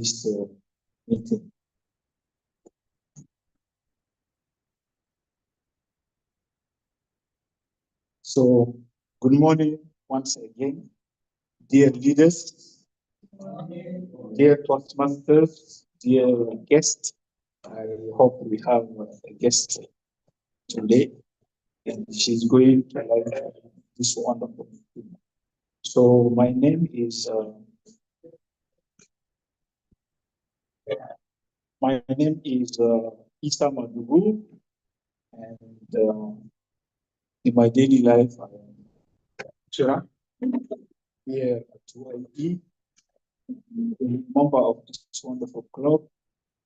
this meeting. So, good morning once again, dear leaders, dear TOASTMASTERs, dear guests. I hope we have a guest today, and she's going to like this wonderful meeting. So, my name is Isa Madugu, and in my daily life, I am lecturer here at UIE, a member of this wonderful club.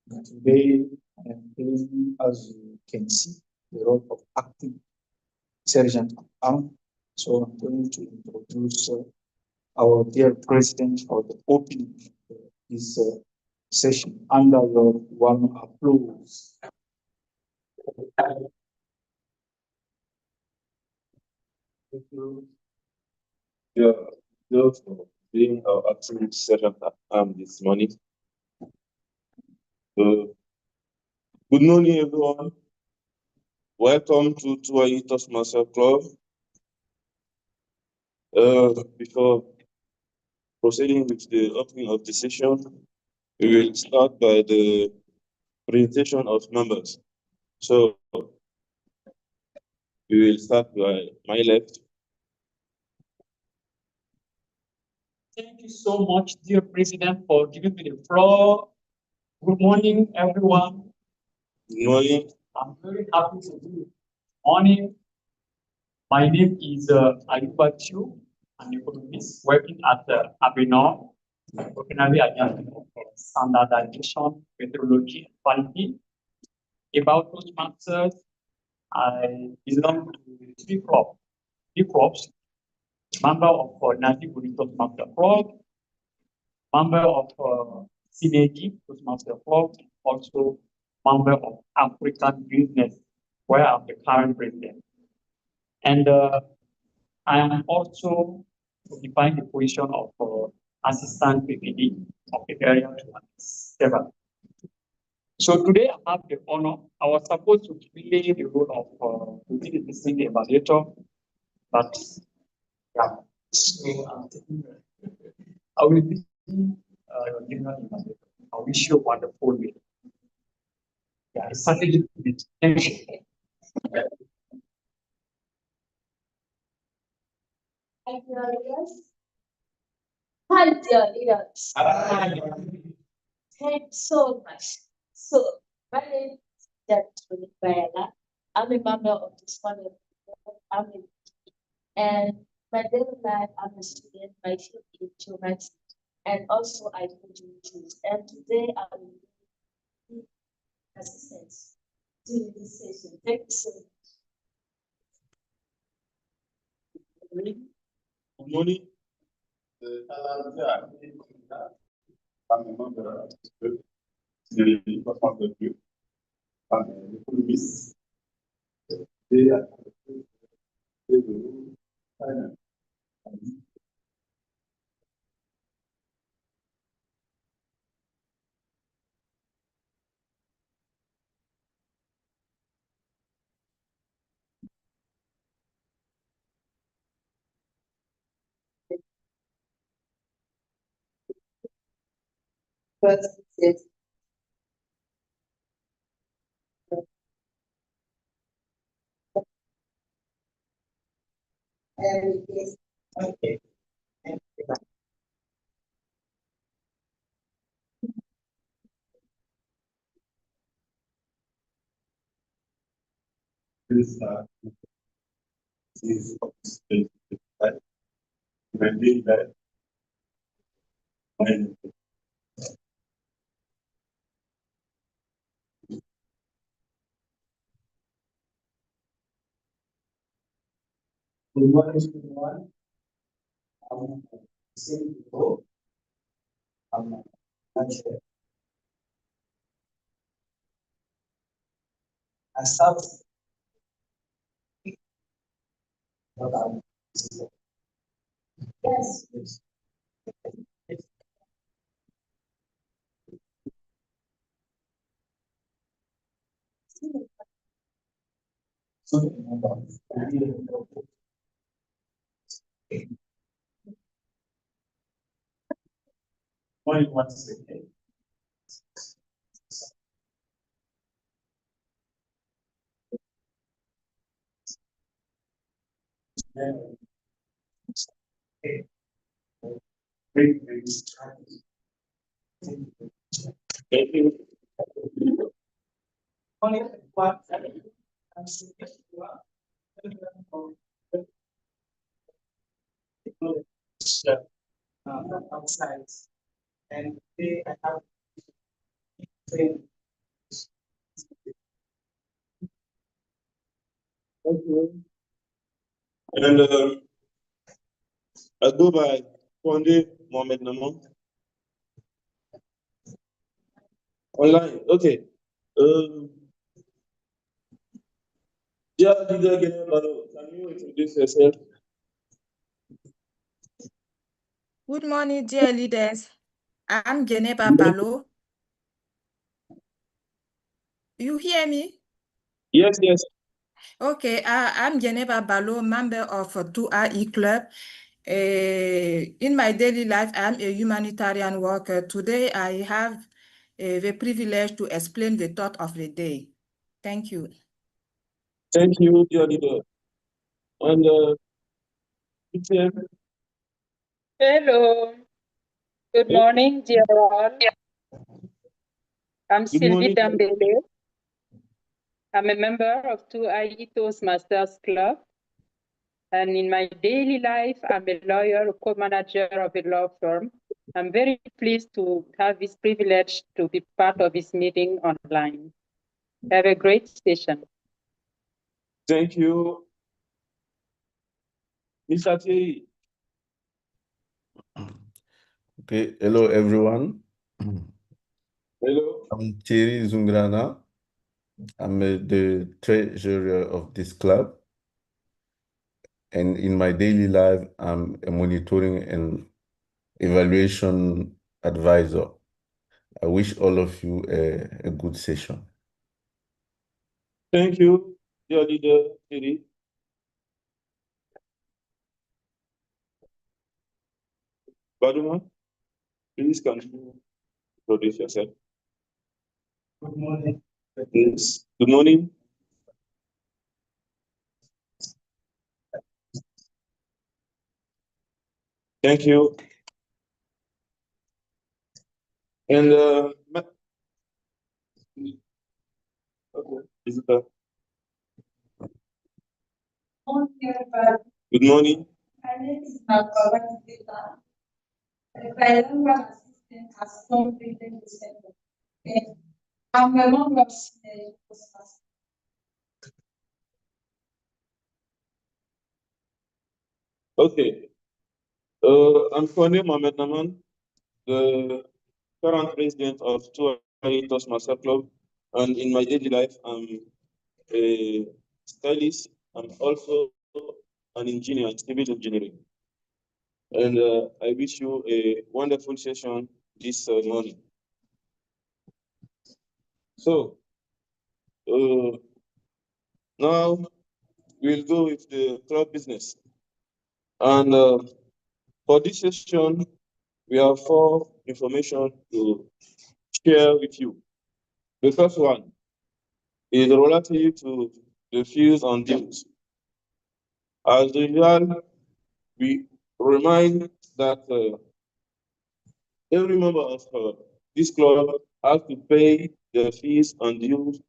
And today, I am playing, as you can see, the role of acting sergeant at arms. So I'm going to introduce our dear president for the opening of this session under your warm applause. Thank you. Yeah, for being our acting sergeant at arms this morning. Good morning, everyone. Welcome to TOASTMASTERS Club. Before proceeding with the opening of the session, we will start by the presentation of members. So we will start by my left. Thank you so much, dear President, for giving me the floor. Good morning, everyone. Good morning. I'm very happy to be here. Morning. My name is Ayuba Chu. I'm an economist working at Abinor, Ordinary Agent for Standardization, Methodology, and Quality. About Toastmasters, I belong to three clubs, member of Native Toastmaster Club, member of Synergy Toastmaster Club, and also member of African Business, where I'm the current president. And I am also occupying the position of assistant PPD of the area 27. So today I have the honor. I was supposed to play the role of the senior evaluator, but yeah, so I will be your general evaluator. I wish you a wonderful day. Yeah, it's strategic. Thank you. Hi, dear leaders. Hi, dear leaders. Thank you so much. So, my name is Jacqueline Bayala. I'm a member of this wonderful family. And my daily life, I'm a student, my field is geometry. And also, I do choose. And today, I will be assistance during this session. Thank you so much. Good morning. I'm a member of the Department of I'm an economist. They are First, yes. And yes, okay. Thank you. this is maintain that and Good morning, everyone. I'm saying hello. I'm not sure. I start. Yes. Yes. Only 1 second. Thank you. Only one. Outside, and they have Thank you. And I go by Konde Mohamed Namon. Online, okay. Yeah, leader General, can you introduce yourself? Good morning, dear leaders. I'm Geneba Balo. You hear me? Yes, yes. Okay, I'm Geneba Balo, member of 2IE Club. In my daily life, I'm a humanitarian worker. Today, I have the privilege to explain the thought of the day. Thank you. Thank you, dear leader. And Peter, Hello. Good morning, dear all. I'm good Sylvie morning. Dambele. I'm a member of TOASTMASTERS Club. And in my daily life, I'm a lawyer, a co-manager of a law firm. I'm very pleased to have this privilege to be part of this meeting online. Have a great session. Thank you. Mr. Thierry. Okay, hello everyone. Hello. I'm Thierry Zungrana. I'm the treasurer of this club. And in my daily life, I'm a monitoring and evaluation advisor. I wish all of you a good session. Thank you, dear leader Thierry. Baduma, please can you introduce yourself? good morning. Yes. Good morning. Thank you. And okay, Isabel. Good morning. My name is Nakola Kipeta. A bilingual assistant at Stone Building Center. I'm a member of the TOASTMASTERS. Okay. I'm Kone Mohamed Naman, the current president of TOASTMASTERS Club. And in my daily life, I'm a stylist. I'm also an engineer in civil engineering. And I wish you a wonderful session this morning. So now we'll go with the club business. And for this session, we have 4 information to share with you. The first one is relative to the fees on dues. As usual, we remind that every member of this club has to pay the fees and dues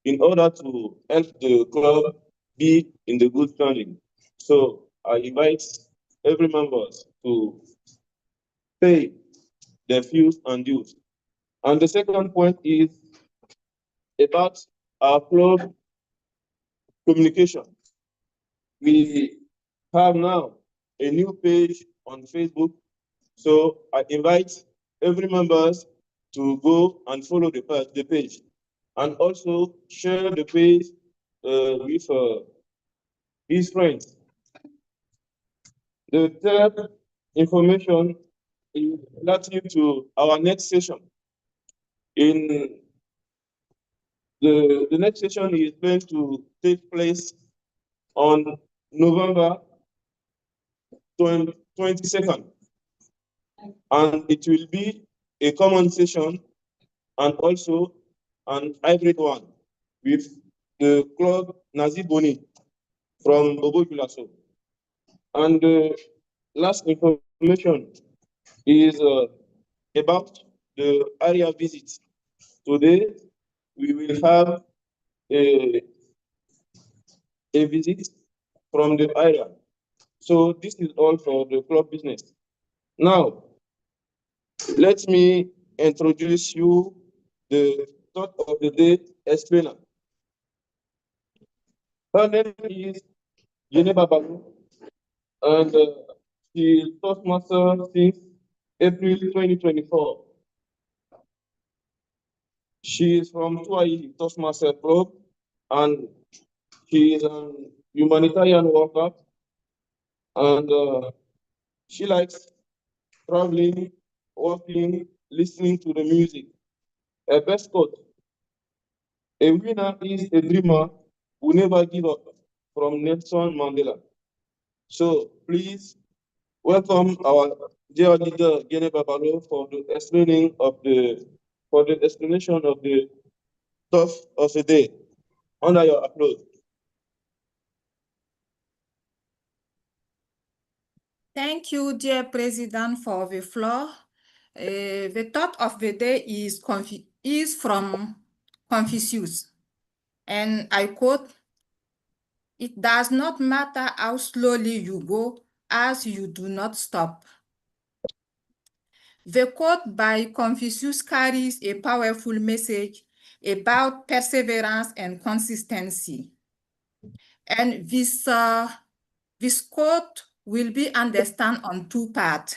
in order to help the club be in the good standing. So I invite every member to pay their fees and dues. And the second point is about our club communication. We have now a new page on Facebook. So I invite every member to go and follow the page and also share the page with his friends. The third information is relative to our next session. In The next session is going to take place on November 22nd, and it will be a common session and also an hybrid one with the club Nazi Boni from Bobo Julaso. And the last information is about the area visit. Today, we will have a visit from the area. So this is all for the club business. Now, let me introduce you the thought of the day explainer. Her name is Geneva Balu, and she is Toastmaster since April 2024. She is from Tuai Toastmaster Club, and she is a humanitarian worker, and she likes traveling, walking, listening to the music. Her best quote: "A winner is a dreamer who never give up," from Nelson Mandela. So please welcome our dear leader Gene Babalo for the explanation of the thought of the day. Under your applause. Thank you, dear President, for the floor. The thought of the day is from Confucius, and I quote, "It does not matter how slowly you go, as you do not stop." The quote by Confucius carries a powerful message about perseverance and consistency. And this quote will be understood on two parts.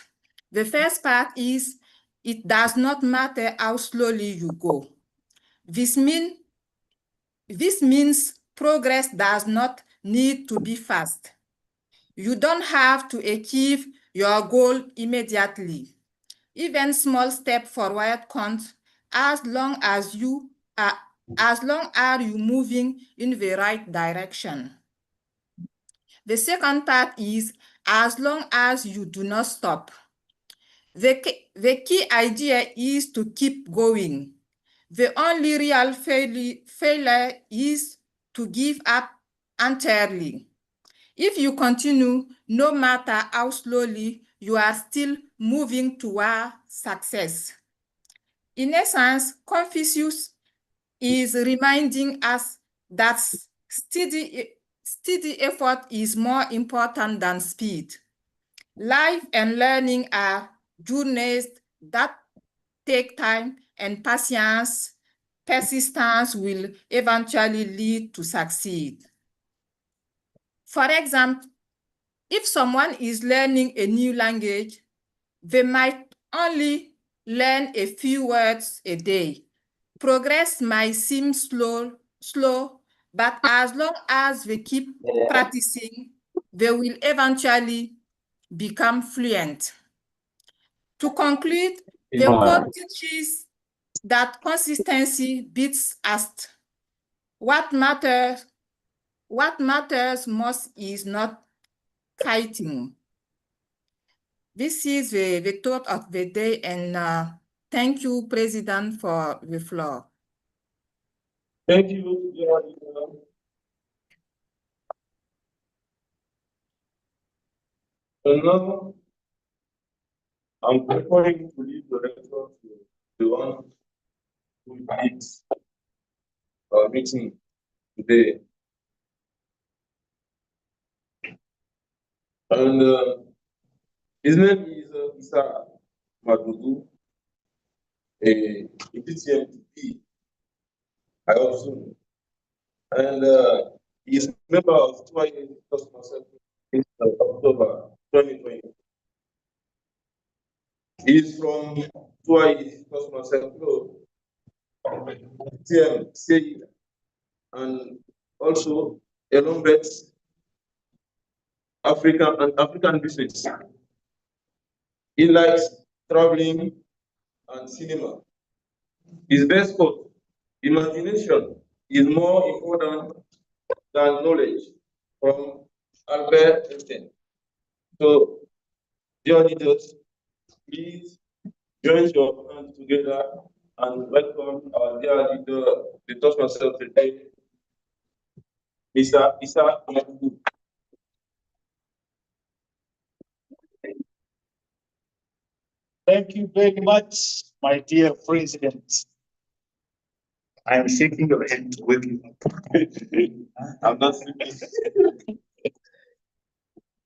The first part is, it does not matter how slowly you go. This means progress does not need to be fast. You don't have to achieve your goal immediately. Even small step forward counts as long as you are moving in the right direction. The second part is, as long as you do not stop. The key idea is to keep going. The only real failure is to give up entirely. If you continue, no matter how slowly, you are still moving toward success. In essence, Confucius is reminding us that steady effort is more important than speed. Life and learning are journeys that take time, and persistence will eventually lead to succeed. For example, if someone is learning a new language, they might only learn a few words a day. Progress might seem slow, but as long as they keep practicing, they will eventually become fluent. To conclude, the quote teaches that consistency beats haste. What matters most is not kiting. This is the thought of the day, and thank you, President, for the floor. Thank you, dear leader. And now, I'm preparing to leave the lecture to the one who leads our meeting today. And his name is Isa Madugu, a PTMP, I also. And he's a member of TOASTMASTERS since October 2020. He's from TOASTMASTERS Club, TM, and also a Lombet African business. He likes traveling and cinema. His best quote: "Imagination is more important than knowledge from Albert Einstein. So, dear leaders, please join your hands together and welcome our dear leader, the Toastmaster today, Mr. Isa Yakubu. Thank you very much, my dear President. I am shaking your hand to wake you up. I'm not sleeping.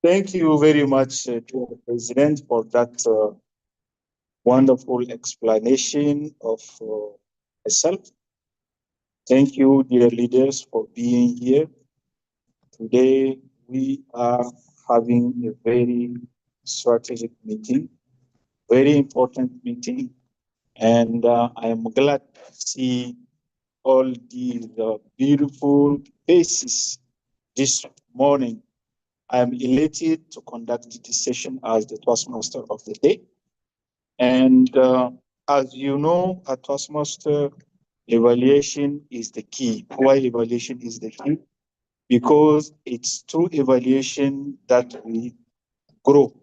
Thank you very much, dear President, for that wonderful explanation of myself. Thank you, dear leaders, for being here. Today, we are having a very strategic meeting, very important meeting, and I am glad to see all these beautiful faces this morning. I am elated to conduct this session as the Toastmaster of the day. And as you know, at Toastmaster, evaluation is the key. Why evaluation is the key? Because it's through evaluation that we grow.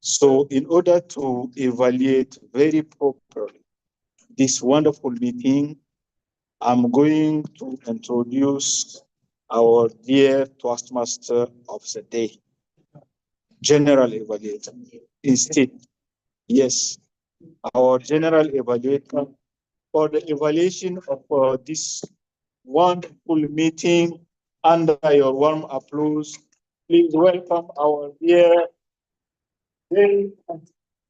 So in order to evaluate very properly this wonderful meeting, I'm going to introduce our dear Toastmaster of the day, General Evaluator. Instead, yes, our General Evaluator for the evaluation of this wonderful meeting. Under your warm applause, please welcome our dear, very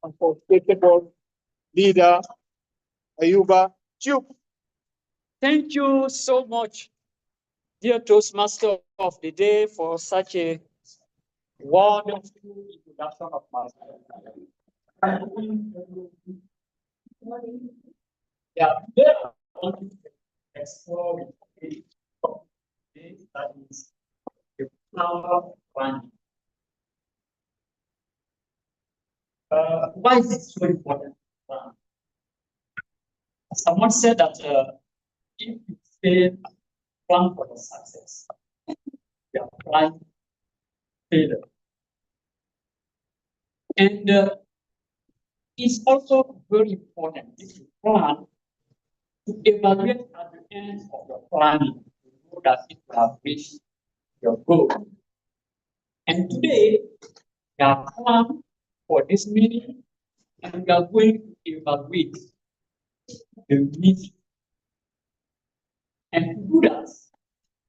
unforgettable leader, Ayuba Chup. Thank you so much, dear Toastmaster of the day, for such a wonderful introduction of myself. Yeah, today I want to explore with you today, that is the power of planning. Why is it so important to plan? Someone said that if you fail, plan for the success. You are planning failure. And it's also very important if you plan to evaluate at the end of your planning to know that if you have reached your goal. And today, we are planned for this meeting and we are going to evaluate the meeting. And to do that,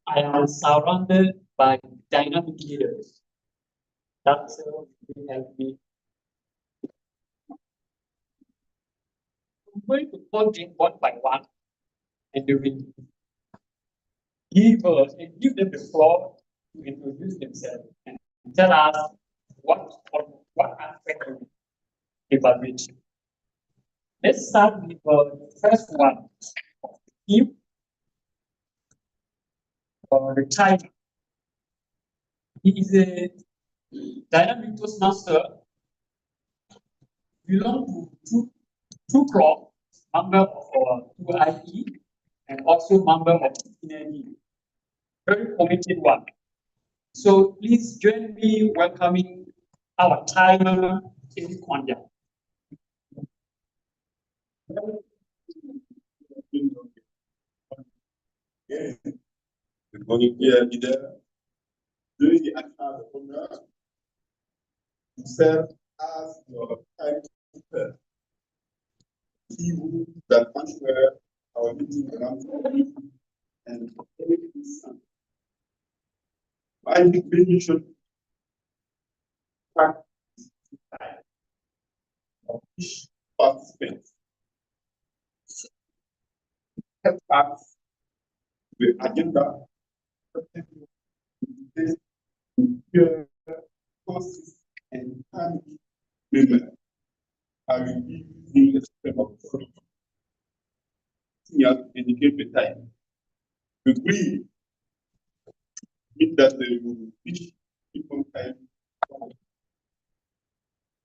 I am surrounded by dynamic leaders that will help me. I'm going to call them one by one and they will give them the floor to introduce themselves and tell us what aspect of evaluation. Let's start with the first one. Team the time. He is a dynamic Toastmaster, belong to two clubs, member of 2IE and also member of TNE. Very committed one. So please join me welcoming our timer, Eli Kwanja. Good morning, dear leader. During the action of the program, you serve as your timekeeper. He that answer our meeting around and everything. I think we should track time of each participant. Step back the agenda. Courses and time limit. I will give you a step of you have to dedicate the time. Agree with that they will each people time.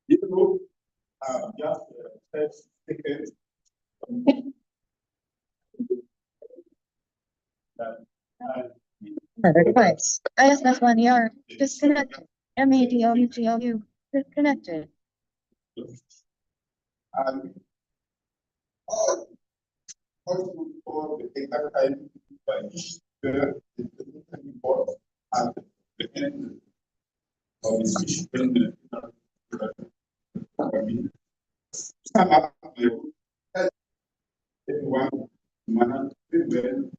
Even though just 30 seconds. Another device. ISF1ER disconnected. MADOUGLU disconnected. And all possible for the data type by each the report and the end of the switch everyone manage well.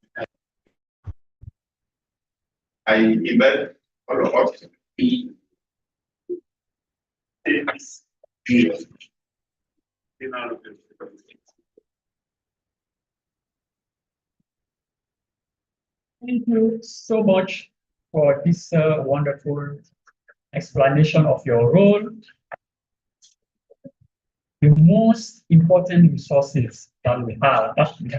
I invite all of us to be Thank you so much for this wonderful explanation of your role. The most important resources that we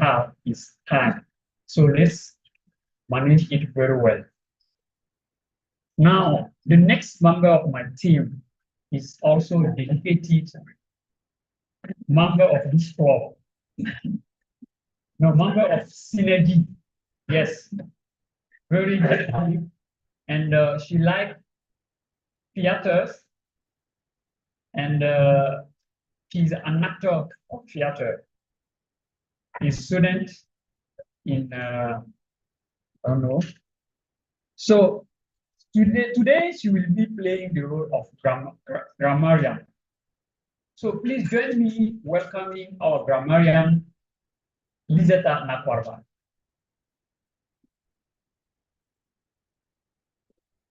have is time. So let's manage it very well. Now, the next member of my team is also a dedicated member of this club. No, member of Synergy. Yes, very dedicated. And she likes theaters. And she's an actor of theater. He's a student in, I don't know. So today she will be playing the role of grammarian. So please join me welcoming our grammarian, Lizetta Nakwarba.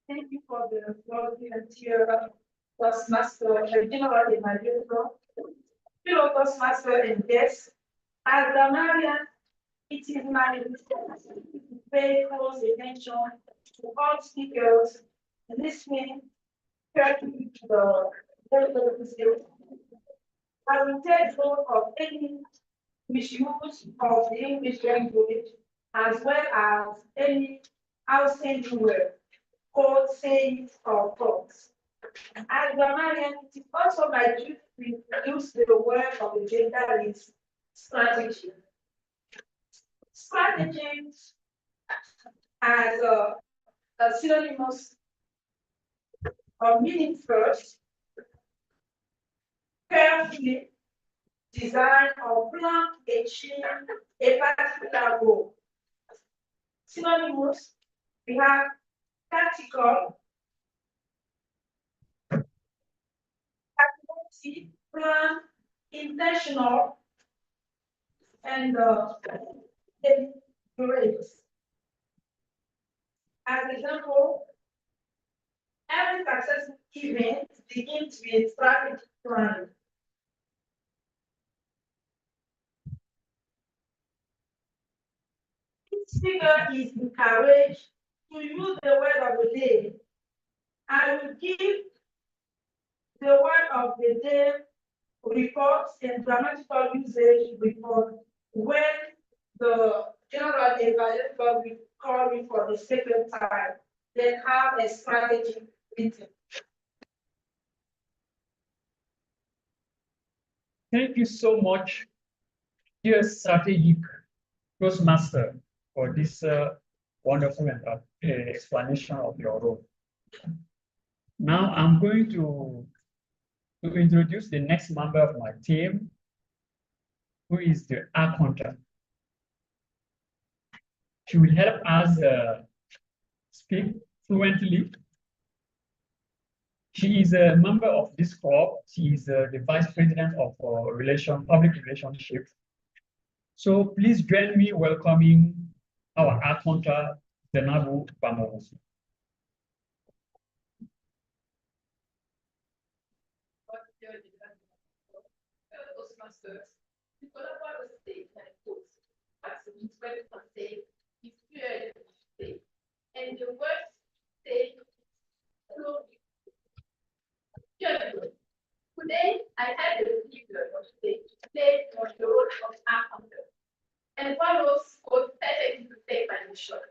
Thank you for the floor here, Toastmaster, General Emmanuel, fellow Toastmaster and guests. As grammarian, it is my responsibility to pay close attention to all speakers, listening carefully to the presentation. I will take note of any misuse of the English language as well as any outstanding word, quote, sayings, or thoughts. As grammarian, it is also my duty to introduce the word of the day, that is strategy. Strategy as a synonymous of meaning first, carefully design or plan to achieve a particular goal. Synonymous, we have tactical, calculative, plan, intentional, and deliberate. As example, every successful event begins with strategic planning. Each speaker is encouraged to use the word of the day. I will give the word of the day reports and grammatical usage report when the general evaluator will call me for the second time, then have a strategy meeting. Thank you so much, dear strategic Toastmaster, for this wonderful explanation of your role. Now I'm going to introduce the next member of my team, who is the accountant. She will help us speak fluently. She is a member of this club. She is the vice president of public relationship. So please join me welcoming our accountant, Zenabu Bamorusi. And the word say today I had the pleasure of today on the role of accountant. And one was called perfectly to take my mission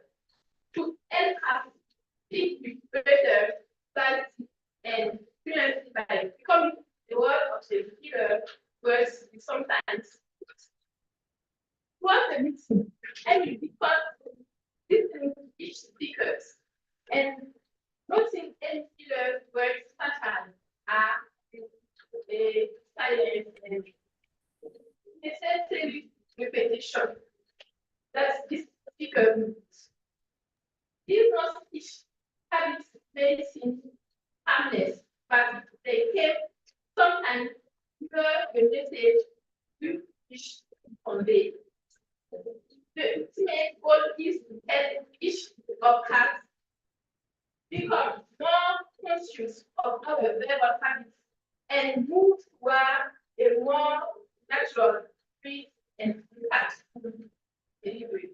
to help us think with better clarity and fluency by becoming the word of the leader words sometimes. What the meeting and because listening to each speaker and noting any filler words such as a silence and necessary repetition that this speaker needs. These not each habits may seem harmless, but they can sometimes trigger a message you wish to convey. The ultimate goal is to help each of us become more conscious of our verbal habits and move toward a more natural, free, and impact delivery.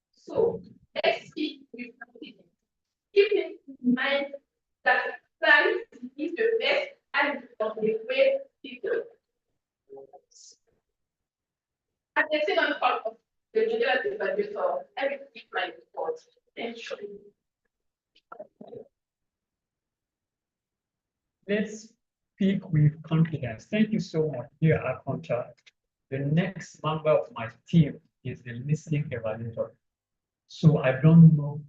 So let's speak with confidence, keeping in mind that clarity is the best and of the great people. At the second part of the general evaluator, I will give my report. Thank you. Let's speak with confidence. Thank you so much, dear Akoncha. The next member of my team is the listening evaluator. So I don't know.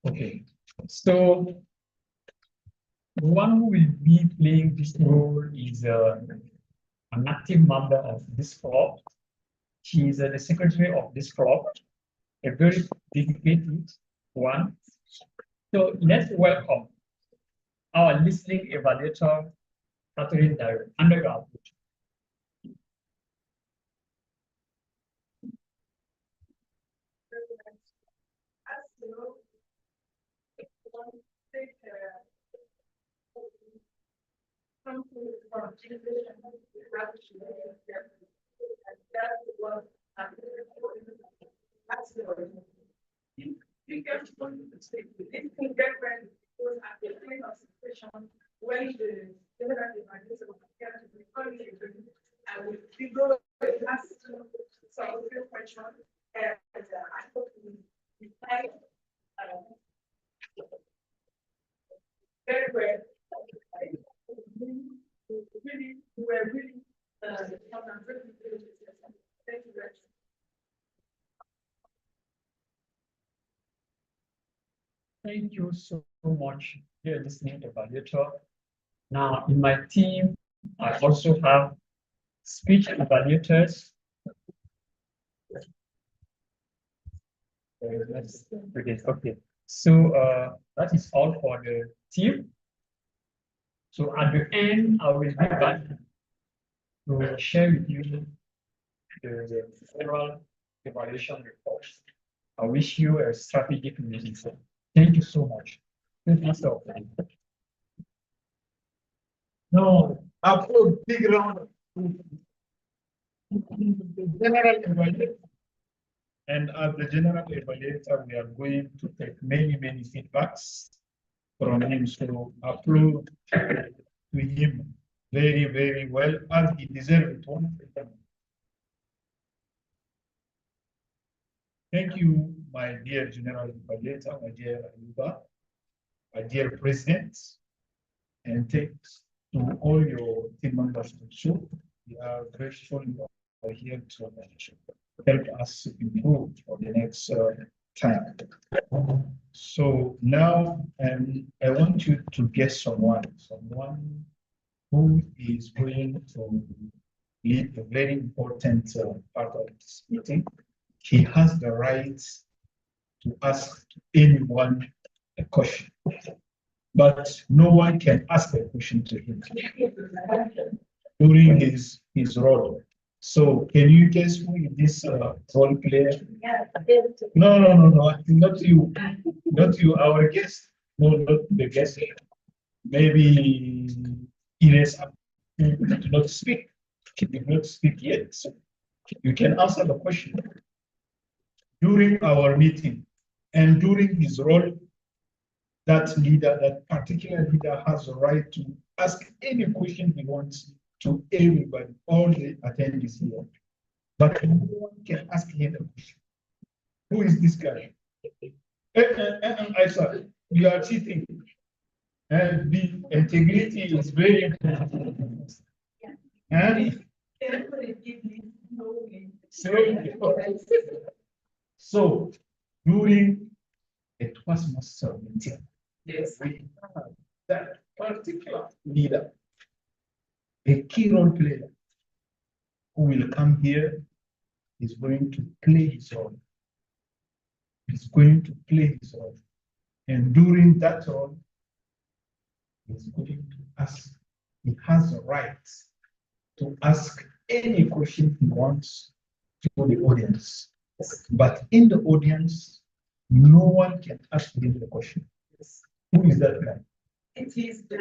Okay. So the one who will be playing this role is an active member of this club. She is the secretary of this club, a very dedicated one. So let's welcome our listening evaluator, Catherine Dyer, undergrad. When the general evaluation was here to be communicated, I will be going to ask some few questions, and I hope we decide very well. Really, we're really thank you very much. Thank you so much, dear listening evaluator. Now, in my team, I also have speech evaluators. Okay, so that is all for the team. So at the end, I will be back to share with you the general evaluation report. I wish you a strategic meeting. Thank you so much. No, absolute big round. The general evaluator. And as the general evaluator, we are going to take many feedbacks from him. So applaud to him very well, as he deserves it. Thank you, my dear general evaluator, my dear Ayuba, my dear president, and thanks to all your team members too. We are grateful you are here to help us improve for the next time. So now I want you to guess someone who is going to lead a very important part of this meeting. He has the right to ask anyone a question, but no one can ask a question to him during his role. So can you guess who is this role player? No, not you, our guest. No, not the guest. Maybe Ines did not speak. He did not speak yet. So you can answer the question. During our meeting and during his role, that particular leader has the right to ask any question he wants to everybody, all the attendees here. But no one can ask him a question. Who is this guy? I said, you are cheating. And the integrity is very important. And So during a TOASTMASTERS meeting, Yes. we have that particular leader, a key role player, who will come here, is going to play his role. He's going to play his role. And during that role, he's going to ask, he has the right to ask any question he wants to the audience. But in the audience, no one can ask him the question. Who is that guy? It is the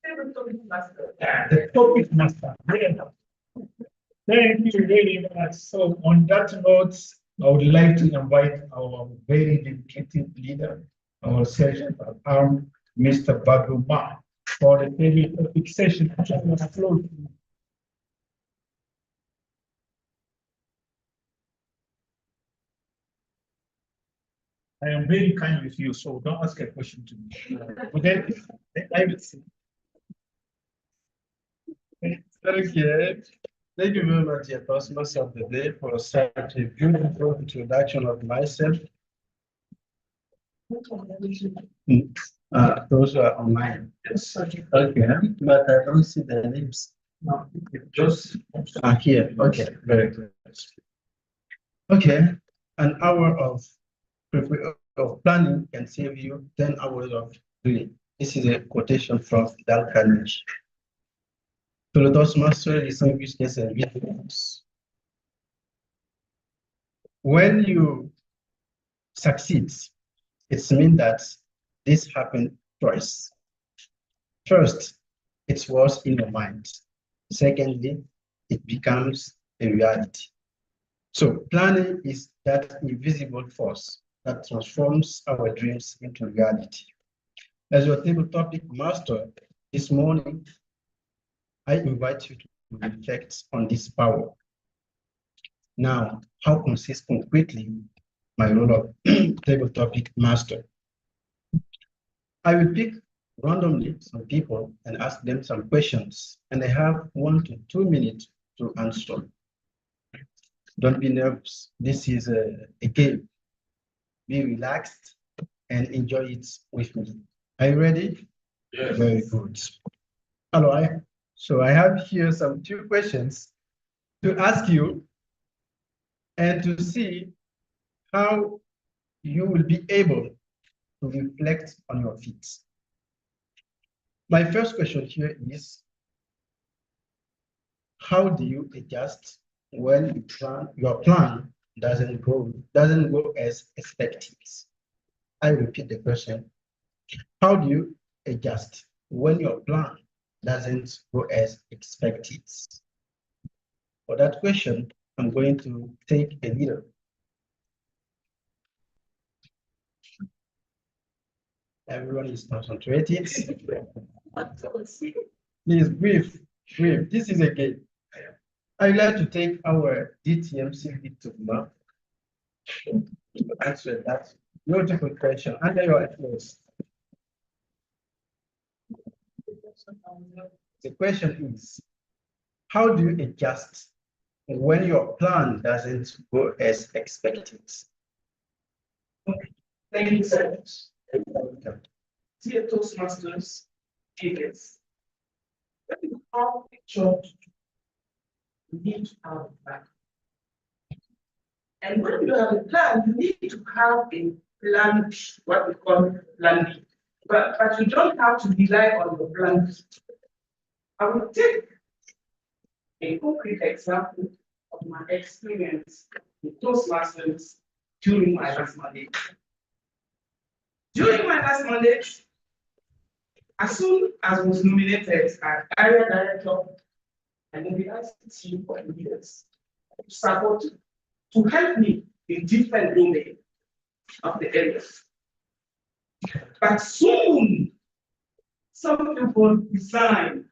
table topic master. The topic master. Thank you very much. So on that note, I would like to invite our very dedicated leader, our sergeant at arms, Mr. Badru Ma, for the daily topic session. I am very kind with you, so don't ask a question to me. Okay, I will see. Okay. Thank you very much, dear customers of the day, for such a beautiful introduction of myself. Those who are online. Yes, Okay, but I don't see the names. no, just Here. Okay, very good. Okay, an hour of planning can save you 10 hours of doing. This is a quotation from Dal Carnegie. To the TOASTMASTERS distinguished guests and visitors. When you succeed, it means that this happened twice. First, it was in your mind. Secondly, it becomes a reality. So planning is that invisible force that transforms our dreams into reality. As your table topic master this morning, I invite you to reflect on this power. Now, how consists concretely my role of table topic master? I will pick randomly some people and ask them some questions, and they have 1 to 2 minutes to answer. Don't be nervous. This is a game. Be relaxed and enjoy it with me. Are you ready? Yes. Very good. Hello. So I have here some 2 questions to ask you and to see how you will be able to reflect on your feet. My first question here is, how do you adjust when your plan doesn't go as expected? I repeat the question. How do you adjust when your plan doesn't go as expected? For that question, I'm going to take a leader. Everyone is concentrated. Please breathe. This is a game. I'd like to take our DTM CV to Mark to answer that beautiful question under your influence. The question is, how do you adjust when your plan doesn't go as expected? Thank you so much. Dear TOASTMASTERS, leaders, when you have a job, you need to have a plan. And when you have a plan, you need to have a plan, what we call plan B. But you don't have to rely on your plan B. I will take a concrete example of my experience with TOASTMASTERS during my last mandate. During my last mandate, as soon as I was nominated as area director, I mobilized the team of leaders to support, to help me in different domains of the areas. But soon, some people resigned.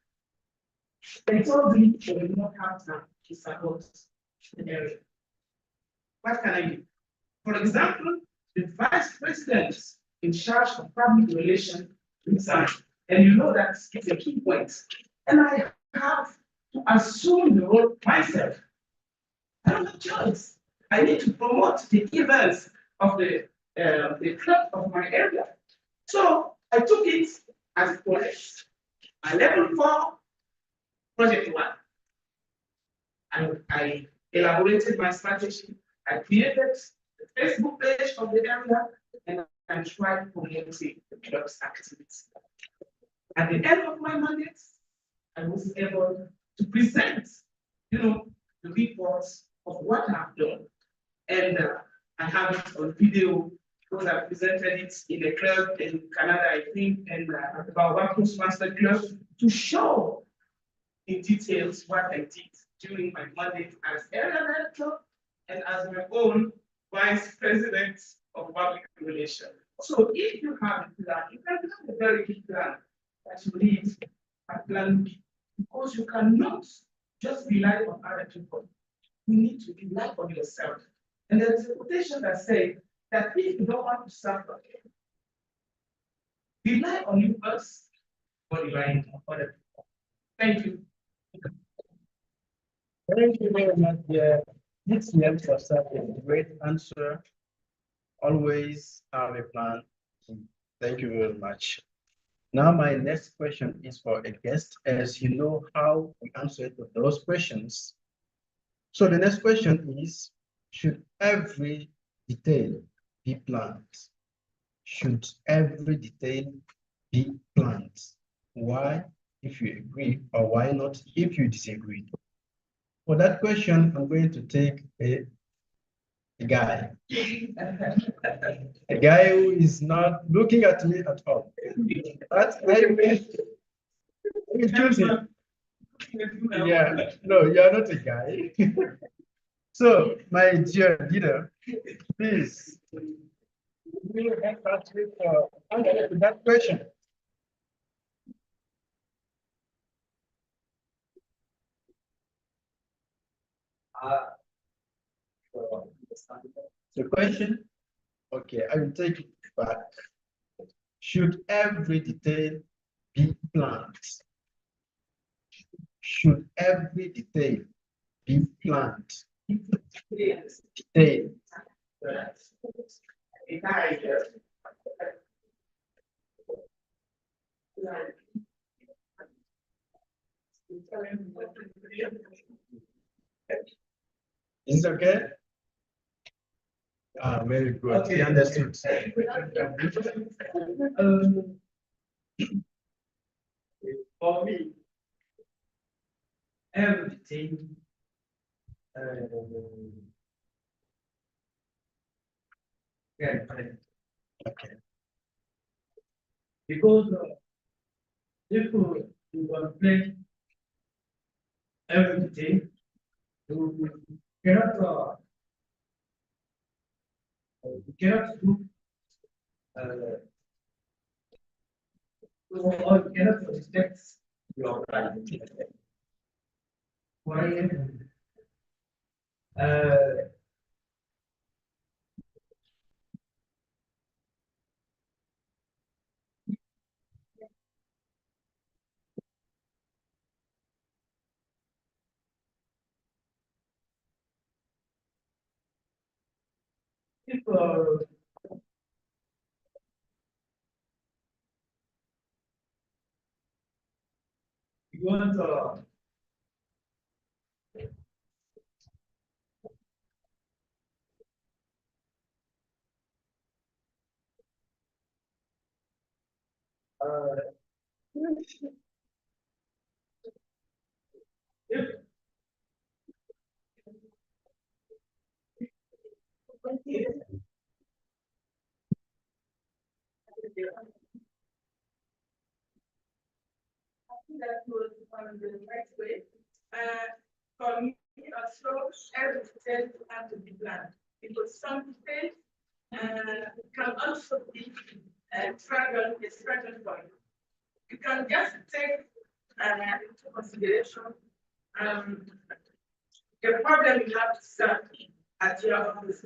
They told me they will not have time to support the area. What can I do? For example, the vice president in charge of public relations resigned. And you know that it's a key point. And I have to assume the role myself. I don't have a choice. I need to promote the events of the club of my area. So I took it as a project. My level 4, project 1. And I elaborated my strategy. I created the Facebook page of the area and I tried promoting the club's activities. At the end of my mandate, I was able to present, the reports of what I've done. And I have it on video because I presented it in a club in Canada, I think, and about one TOASTMASTERS club to show in details what I did during my mandate as area director and as my own vice president of public relations. So if you have a plan, you can have a very big plan that you need a plan B, because you cannot just rely on other people. You need to rely on yourself. And there is a quotation that says that if you don't want to suffer, rely on you first, or rely on other people. Thank you. Thank you very much. Yeah, this left us a great answer. Always have a plan. Thank you very much. Now, my next question is for a guest, as you know how we answer those questions. So the next question is, should every detail be planned? Should every detail be planned? Why, if you agree, or why not, if you disagree? For that question, I'm going to take a guy. A guy who is not looking at me at all. But I will choose him. Yeah, no, you're not a guy. So, my dear leader, please, will you help us with answer to that question? The question, okay, I will take it back. Should every detail be planned? Should every detail be planned? Detail. Is it okay? Ah, very good. Okay. Understood. For me, everything Okay. because if you play everything, you cannot do or you cannot respect your right. Why? If you want if that was on the right way. For me, also, every detail have to be planned because some details can also be a struggle point. You can just take into consideration the problem you have to solve at your office.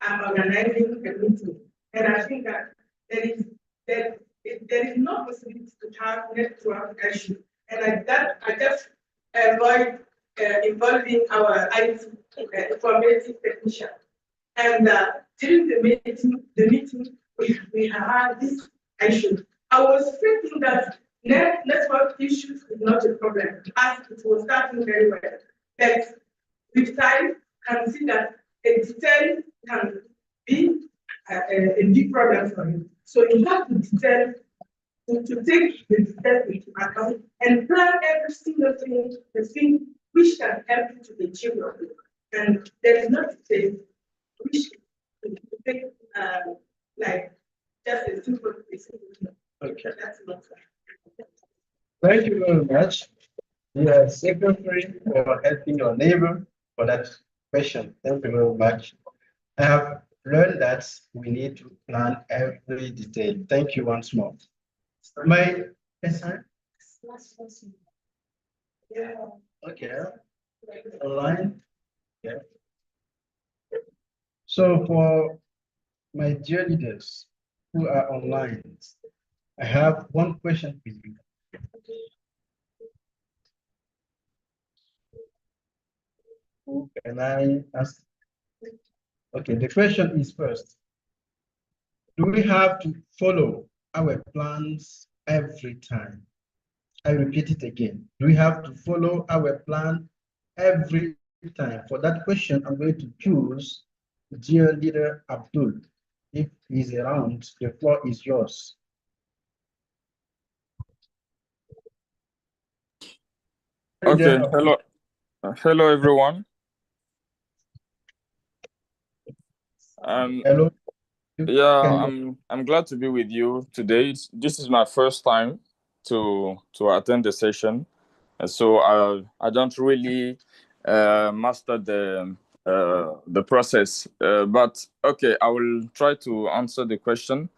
I'm organizing a meeting, and I think that there is no possibility to have network issue, and I just avoid involving our IT informative technician. And during the meeting we had this issue. I was thinking that network issues is not a problem, as it was starting very well. But with time, can see that a detail can be a big problem for you. So you have to to take the detail into account and plan every single thing, the thing which can help you to achieve your goal. And there is no detail which can take like just a simple thing. Okay. That's not Thank you very much. Secretary, for helping your neighbor for that question. Thank you very much. I have learned that we need to plan every detail. Thank you once more. My answer? yeah. Okay. Online. Yeah. So for my dear leaders who are online, I have one question for you. Who can I ask? Okay, the question is first. Do we have to follow our plans every time? I repeat it again. Do we have to follow our plan every time? For that question, I'm going to choose dear leader Abdul. If he's around, the floor is yours. Okay, Leader Abdul. hello everyone. Hello. Yeah, I'm glad to be with you today. This is my first time to attend the session, so I don't really master the process. But okay, I will try to answer the question.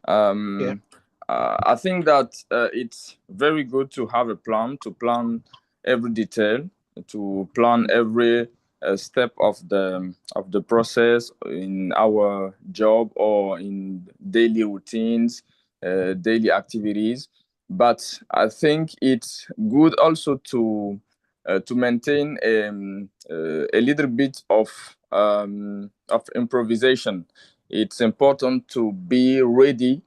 I think that it's very good to have a plan, to plan every detail, to plan every step of the process in our job or in daily routines, daily activities. But I think it's good also to maintain a little bit of improvisation. It's important to be ready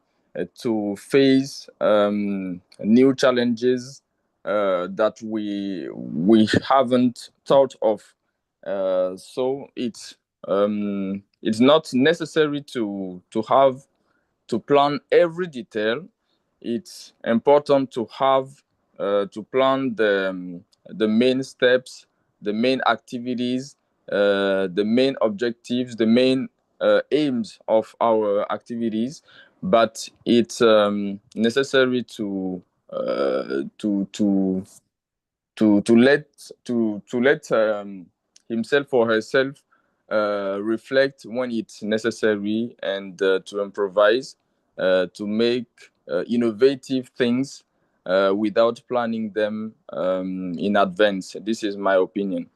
to face new challenges that we haven't thought of. So it's not necessary to plan every detail. It's important to have to plan the main steps, the main activities, the main objectives, the main aims of our activities. But it's necessary to let himself or herself reflect when it's necessary, and to improvise, to make innovative things without planning them in advance. This is my opinion.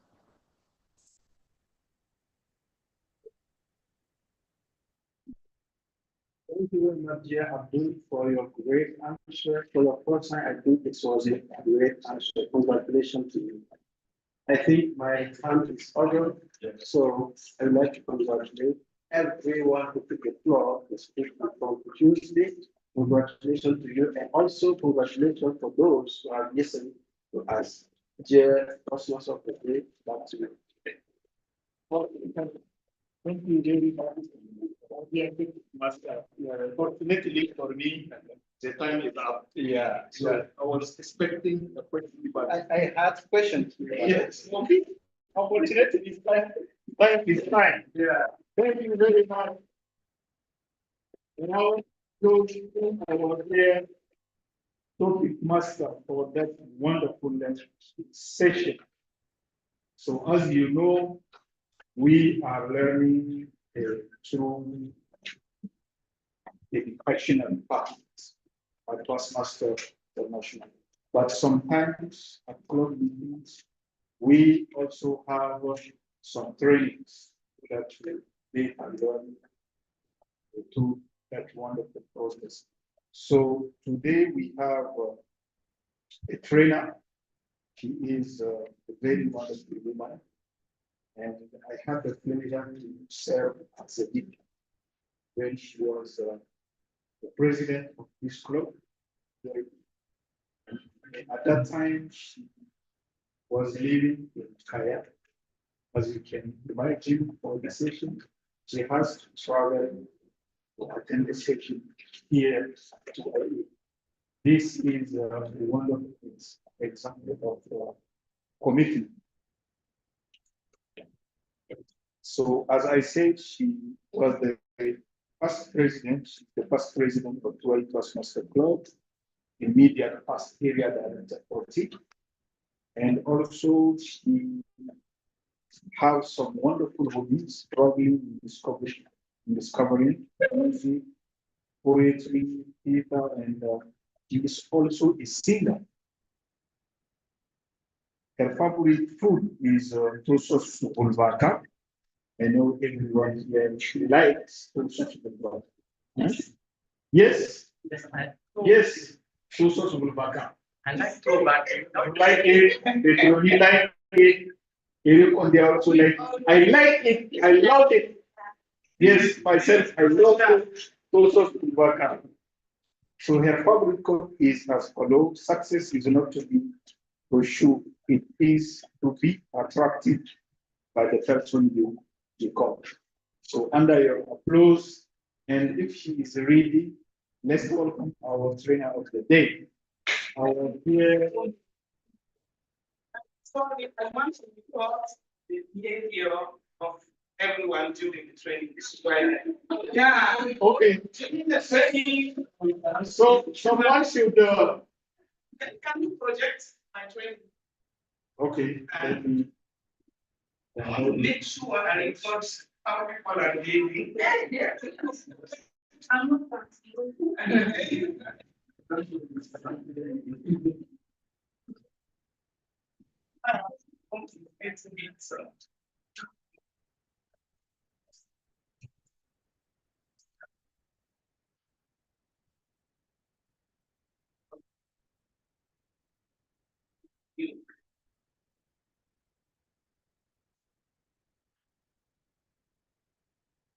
Thank you very much, dear Abdul, for your great answer. For your first time, I think it was a great answer. Congratulations to you. I think my time is over, so I'd like to congratulate everyone who took the floor to speak from Tuesday. Congratulations to you, and also congratulations for those who are listening to us. Dear customers of the day, back to you. Thank you very much. Fortunately for me, the time is up. Yeah. So I was expecting a question, but I had questions. yes. Okay. Unfortunately, time is fine. Yeah. Thank you very much. Now, those I was there, topic master for that wonderful session. So as you know, we are learning through educational partners at TOASTMASTERS International. But sometimes at club meetings, we also have some trainings that they can learn to that wonderful process. So today we have a trainer She is a very wonderful woman, and I had the pleasure to serve as a deacon when she was the president of this club. At that time, she was living in Kaya. As you can imagine, for the session, she has to travel to attend the session here to LA. This is a wonderful example of commitment. So, as I said, she was the first president, of 12 TOASTMASTERS Club, immediate past area director for TIC. And also, she has some wonderful hobbies, probably in discovering music, poetry, theater, and she is also a singer. Her favorite food is tosos bulvaka. I know everyone here she likes tosos bulvaka. Yes? Yes, tosos bulvaka. I like throwback. I like it. They really like it. They also like. I like it. I love it. Yes, myself, I love it. Tosos bulvaka. So her favorite quote is as follows: "Success is not to be pursued; it is to be attracted by the person you become." So, under your applause, and if she is ready, let's welcome our trainer of the day. Our dear. Sorry, I want to report the behavior of everyone during the training. This is why. Yeah. Okay. During the training. So someone should. Can you project my training? Okay. Let me. I will make sure I report how people are behaving. Yeah. I'm not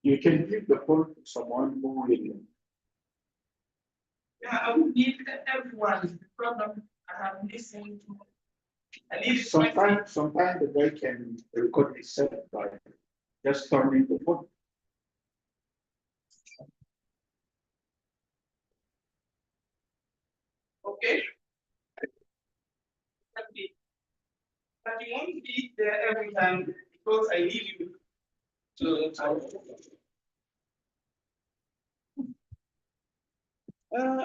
You can give the phone to someone who will. Yeah, I will give everyone the problem I have listened to. Sometimes the guy can record himself by just turning the phone. Okay. But you won't be there every time because I need you to.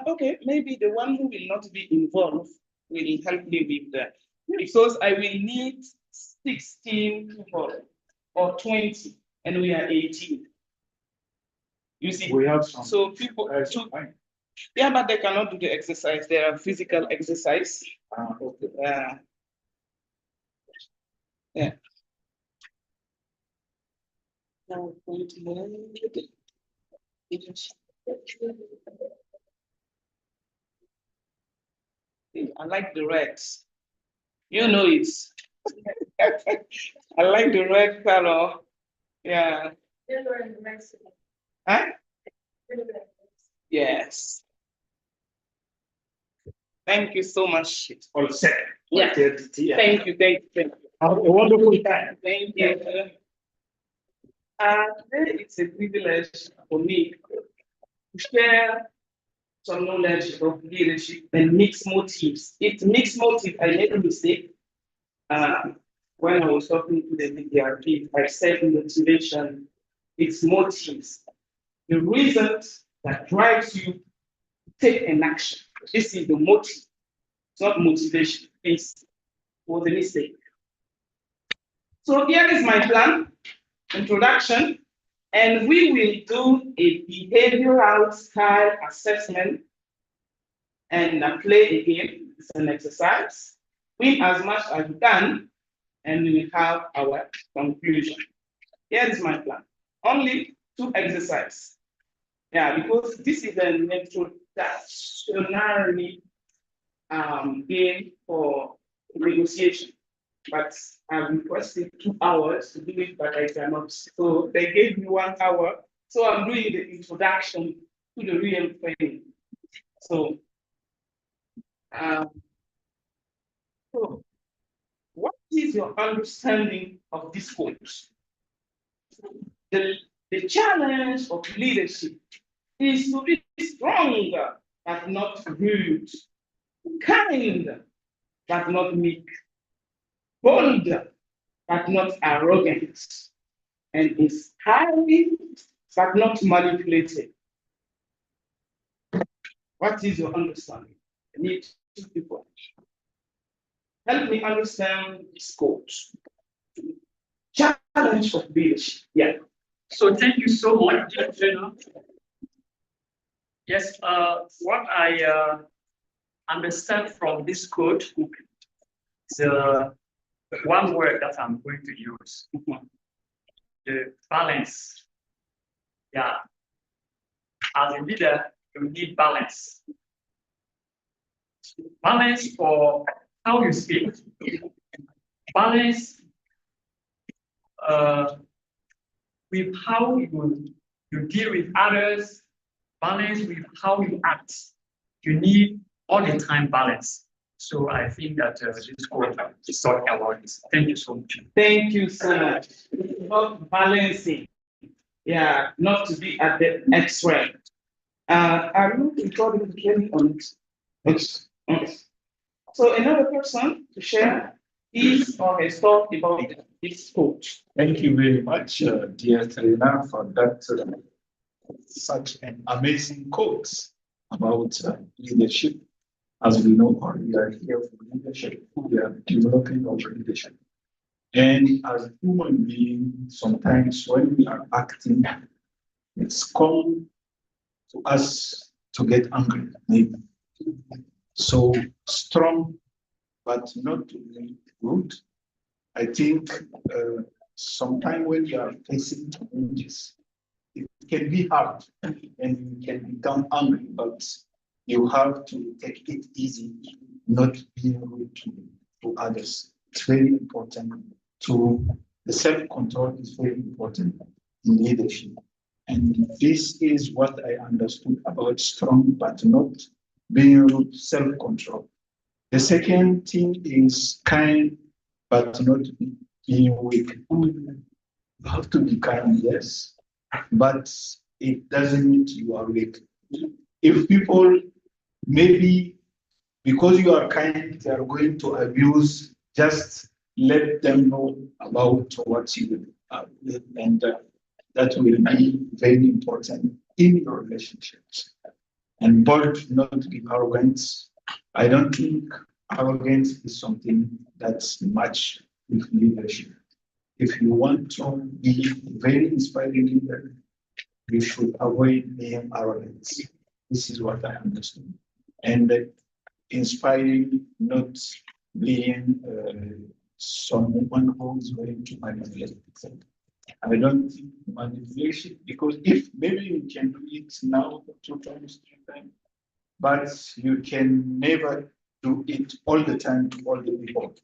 Okay, maybe the one who will not be involved will help me with that. Because I will need 16 people or 20, and we are 18. You see, we have some. So people, yeah, but they cannot do the exercise. They are physical exercise. Okay. Yeah. Now, going to I like the reds. You know it. I like the red color. Yeah. Huh? Yes. Thank you so much. All set. Yeah. Thank you. Thank you. Thank you. Have a wonderful time. Thank you. It's a privilege for me to share some knowledge of leadership and mixed motives. It's mixed motive. I made a mistake. When I was talking to the DPRP, I said motivation, it's motives. The reasons that drives you to take an action. This is the motive. It's not motivation. It's was a mistake. So here is my plan, introduction, and we will do a behavioral style assessment and play a game. It's an exercise. Win as much as you can, and we will have our conclusion. Here is my plan. Only 2 exercises. Yeah, because this is an introductory game for negotiation. But I'm requesting 2 hours to do it, but I cannot. So they gave me 1 hour. So I'm doing the introduction to the real thing. So, so what is your understanding of this course? The challenge of leadership is to be strong, but not rude, kind, but not meek, bold, but not arrogant, and inspiring, but not manipulative. What is your understanding? I need 2 people. Help me understand this course. Challenge of leadership. Yeah. So thank you so much, dear Jenna. Yes, what I understand from this code is one word that I'm going to use. The balance. Yeah. As a leader, you need balance. Balance for how you speak. Balance with how you deal with others. Balance with how you act. You need all the time balance. So I think that this code is talking about this. Thank you so much. Thank you so much. It's about balancing. Yeah, not to be at the extreme. Are you recording clearly on it? Yes. Yes. So another person to share his or his thought about this coach. Thank you very much, dear Trina, for that such an amazing quote about leadership. As we know, we are here for leadership. We are developing our leadership. And as human beings, sometimes when we are acting, it's common to us to get angry, maybe. So strong, but not to be rude. I think sometimes when you are facing challenges, it can be hard and you can become angry, but you have to take it easy, not being rude to others. It's very important the self-control is very important in leadership. And this is what I understood about strong, but not being rude, self-control. The second thing is kind, but not being weak. You have to be kind, yes, but it doesn't mean you are weak. If people, maybe because you are kind, they are going to abuse, just let them know about what you do. And that will be very important in your relationships. And bold, not be arrogant. I don't think arrogance is something that's much with leadership. If you want to be very inspiring leader, you should avoid being arrogant. This is what I understand. And inspiring, not being someone who is going to manipulate. I don't think manipulation, because if maybe you can do it now 2 times, 3 times, but you can never do it all the time to all the people.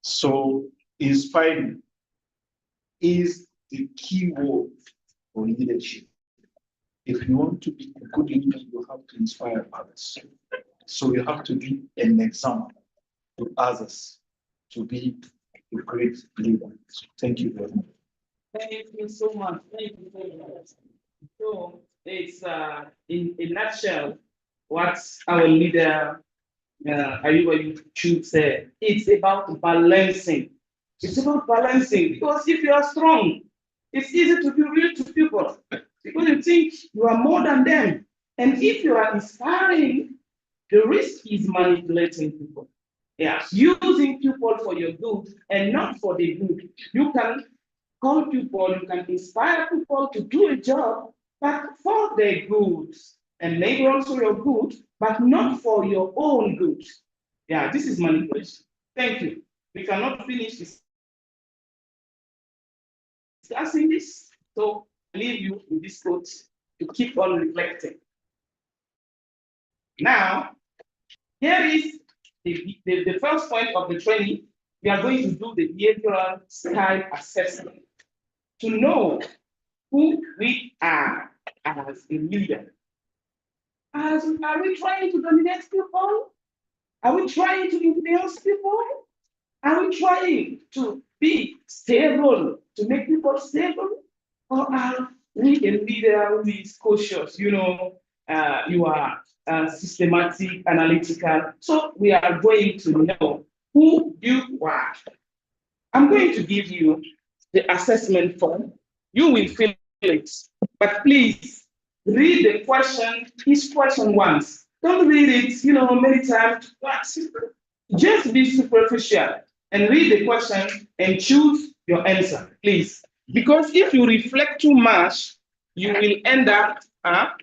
So inspiring is the key word for leadership. If you want to be a good leader, you have to inspire others. So you have to be an example to others to be a great leader. Thank you very much. Thank you so much. Thank you very much. So it's in a nutshell what our leader Ayuba should say. It's about balancing. It's about balancing, because if you are strong, it's easy to be real to people because you think you are more than them. And if you are inspiring, the risk is manipulating people. Yeah, using people for your good and not for the good. You can call people, you can inspire people to do a job, but for their good, and maybe also your good, but not for your own good. Yeah, this is manipulation. Thank you. We cannot finish discussing this, so I leave you with this quote to keep on reflecting. Now, here is the first point of the training, we are going to do the behavioral style assessment to know who we are as a leader. Are we trying to dominate people? Are we trying to influence people? Are we trying to be stable, to make people stable? Or are we a leader who is cautious? You know, you are systematic, analytical. So we are going to know who you are. I'm going to give you the assessment form. You will fill it, but please read the question, each question once. Don't read it, many times. Just be superficial and read the question and choose your answer, please. Because if you reflect too much, you will end up not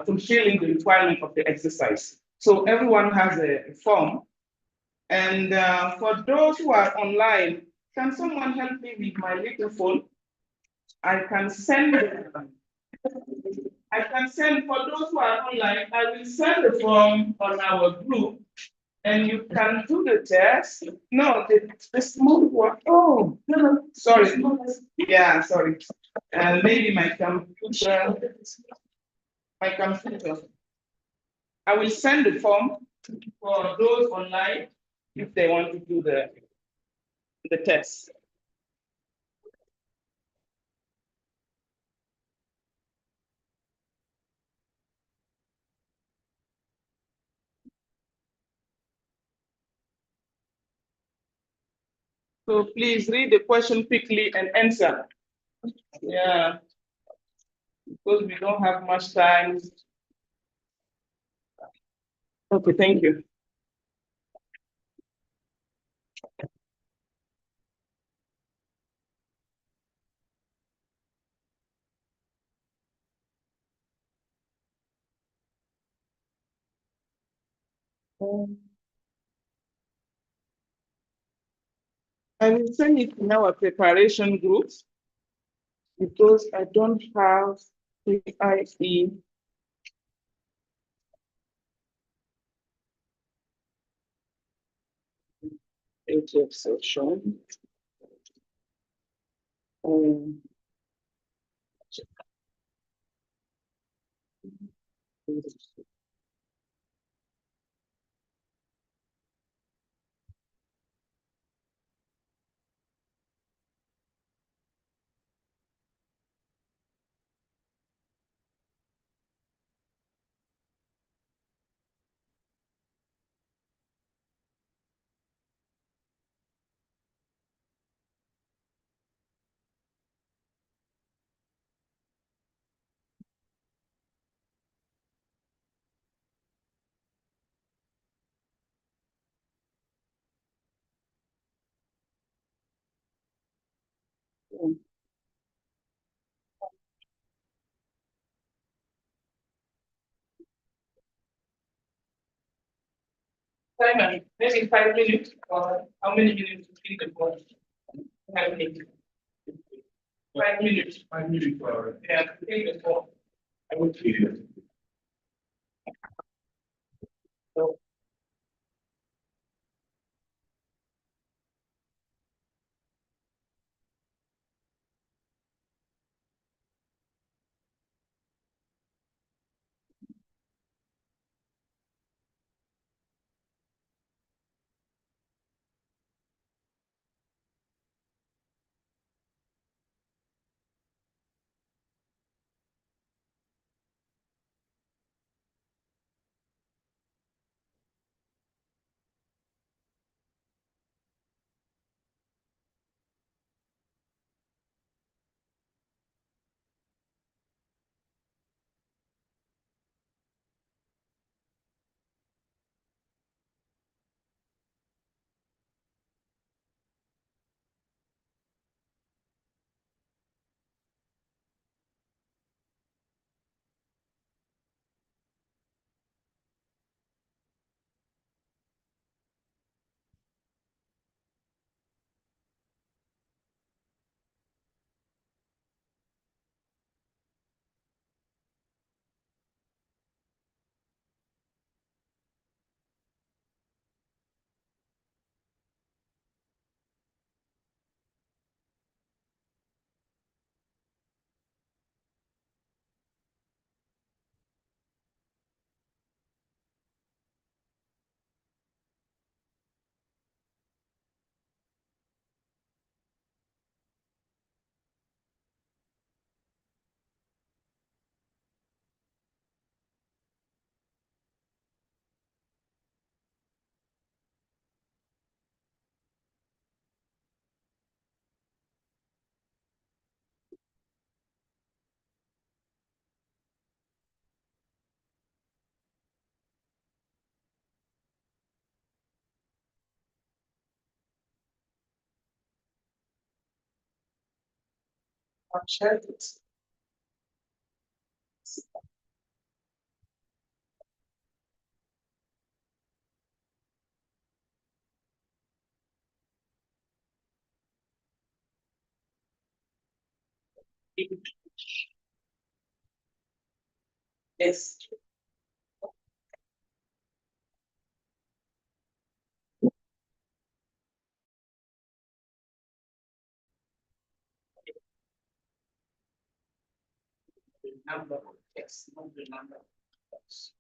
fulfilling the requirement of the exercise. So everyone has a form. And for those who are online, can someone help me with my little phone? I can send for those who are online, I will send the form on our group and you can do the test. No, the small one. Oh, no, sorry. Yeah, sorry. And maybe my computer. I will send the form for those online if they want to do the test. So please read the question quickly and answer. Yeah, because we don't have much time. Okay, thank you. I will send it in our preparation groups because I don't have the IE. HF section. Simon, maybe 5 minutes or how many minutes to think about it? 5 minutes. 5 minutes. 5 minutes for yeah, think the form. I will see you. So, I've shared it. Yes. The number of yes, not the number of yes.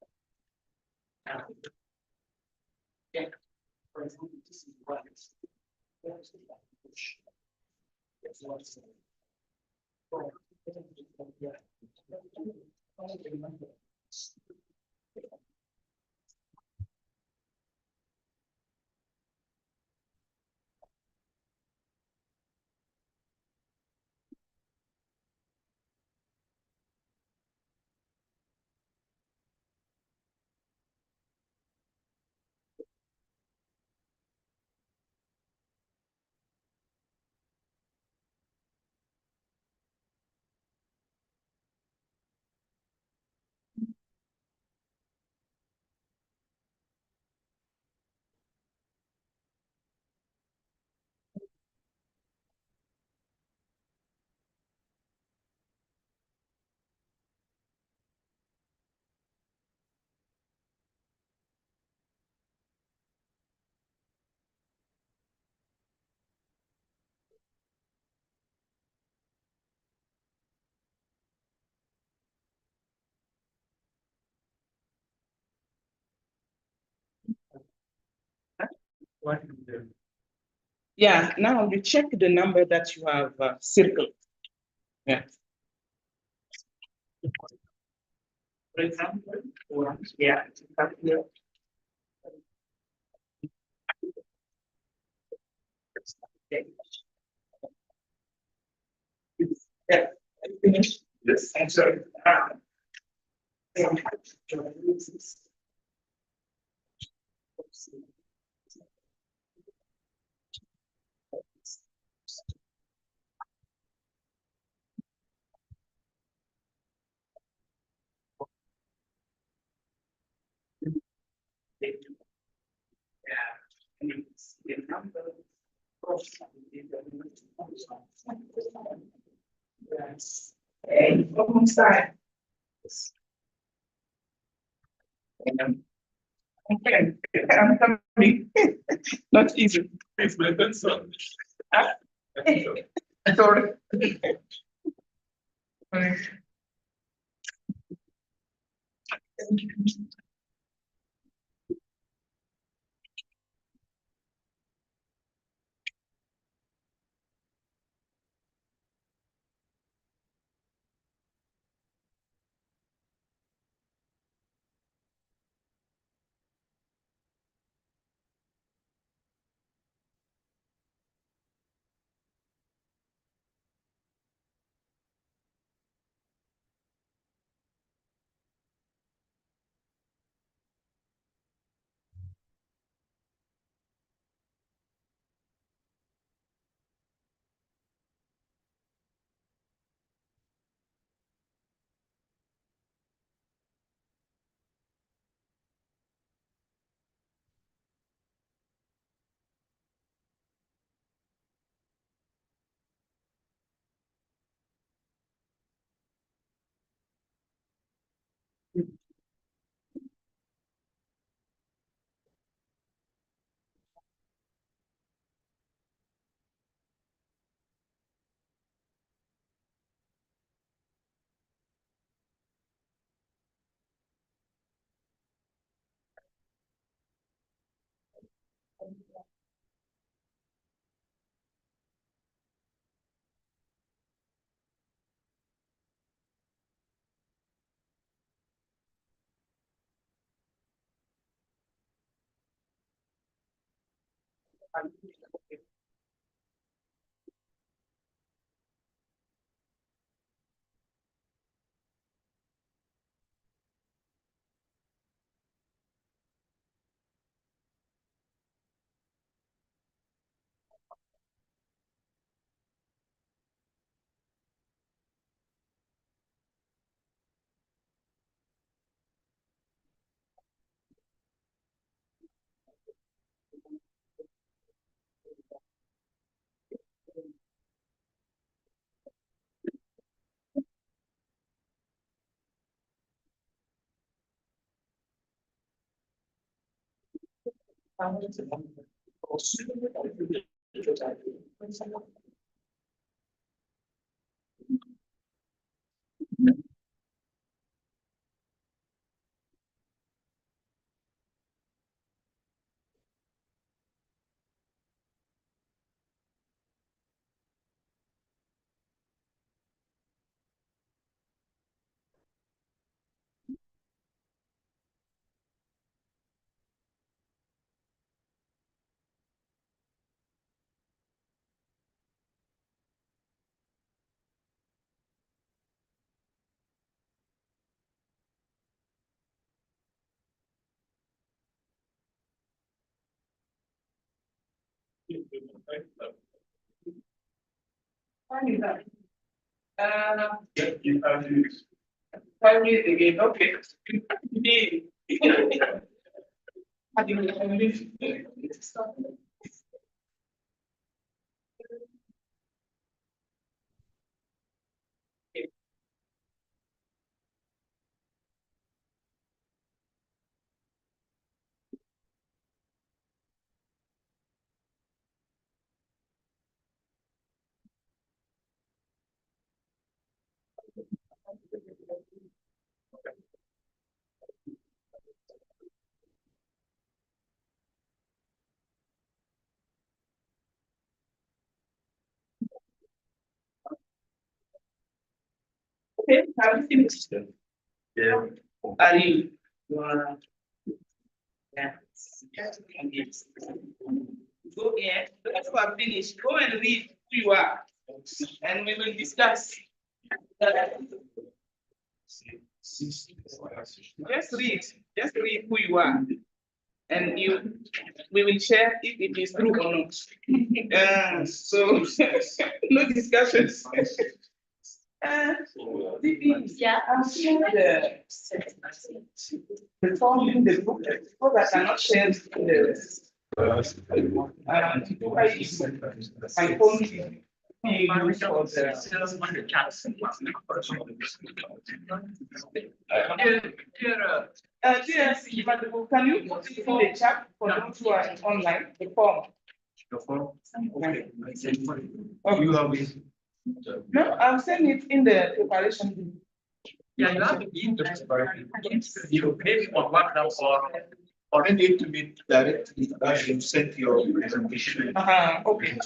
Yeah. For example, this is what it's. Yes, what's it? What is the yeah, now you check the number that you have circled. Yeah. For example, yeah, here. Yeah, finish this. I'm sorry. Yes. And from side. Okay, I'm coming. Not easy. It's my pencil. Sorry. Five minutes again, okay. Okay, have you finished? Yeah. Are you? Yeah. Go here. After you are finished, go and read who you are, and we will discuss. Just read. Just read who you are, and we will share if it is true or not. So no discussions. Yeah, the form in the book, because I cannot share the my phone being used for the yes, but can you put it in the chat for those who are online, the form? The form? Okay. You have it. No, I'll send it in the preparation. Yeah, you have to be in the preparation. You maybe on WhatsApp or need to be directly as you send your presentation. Okay.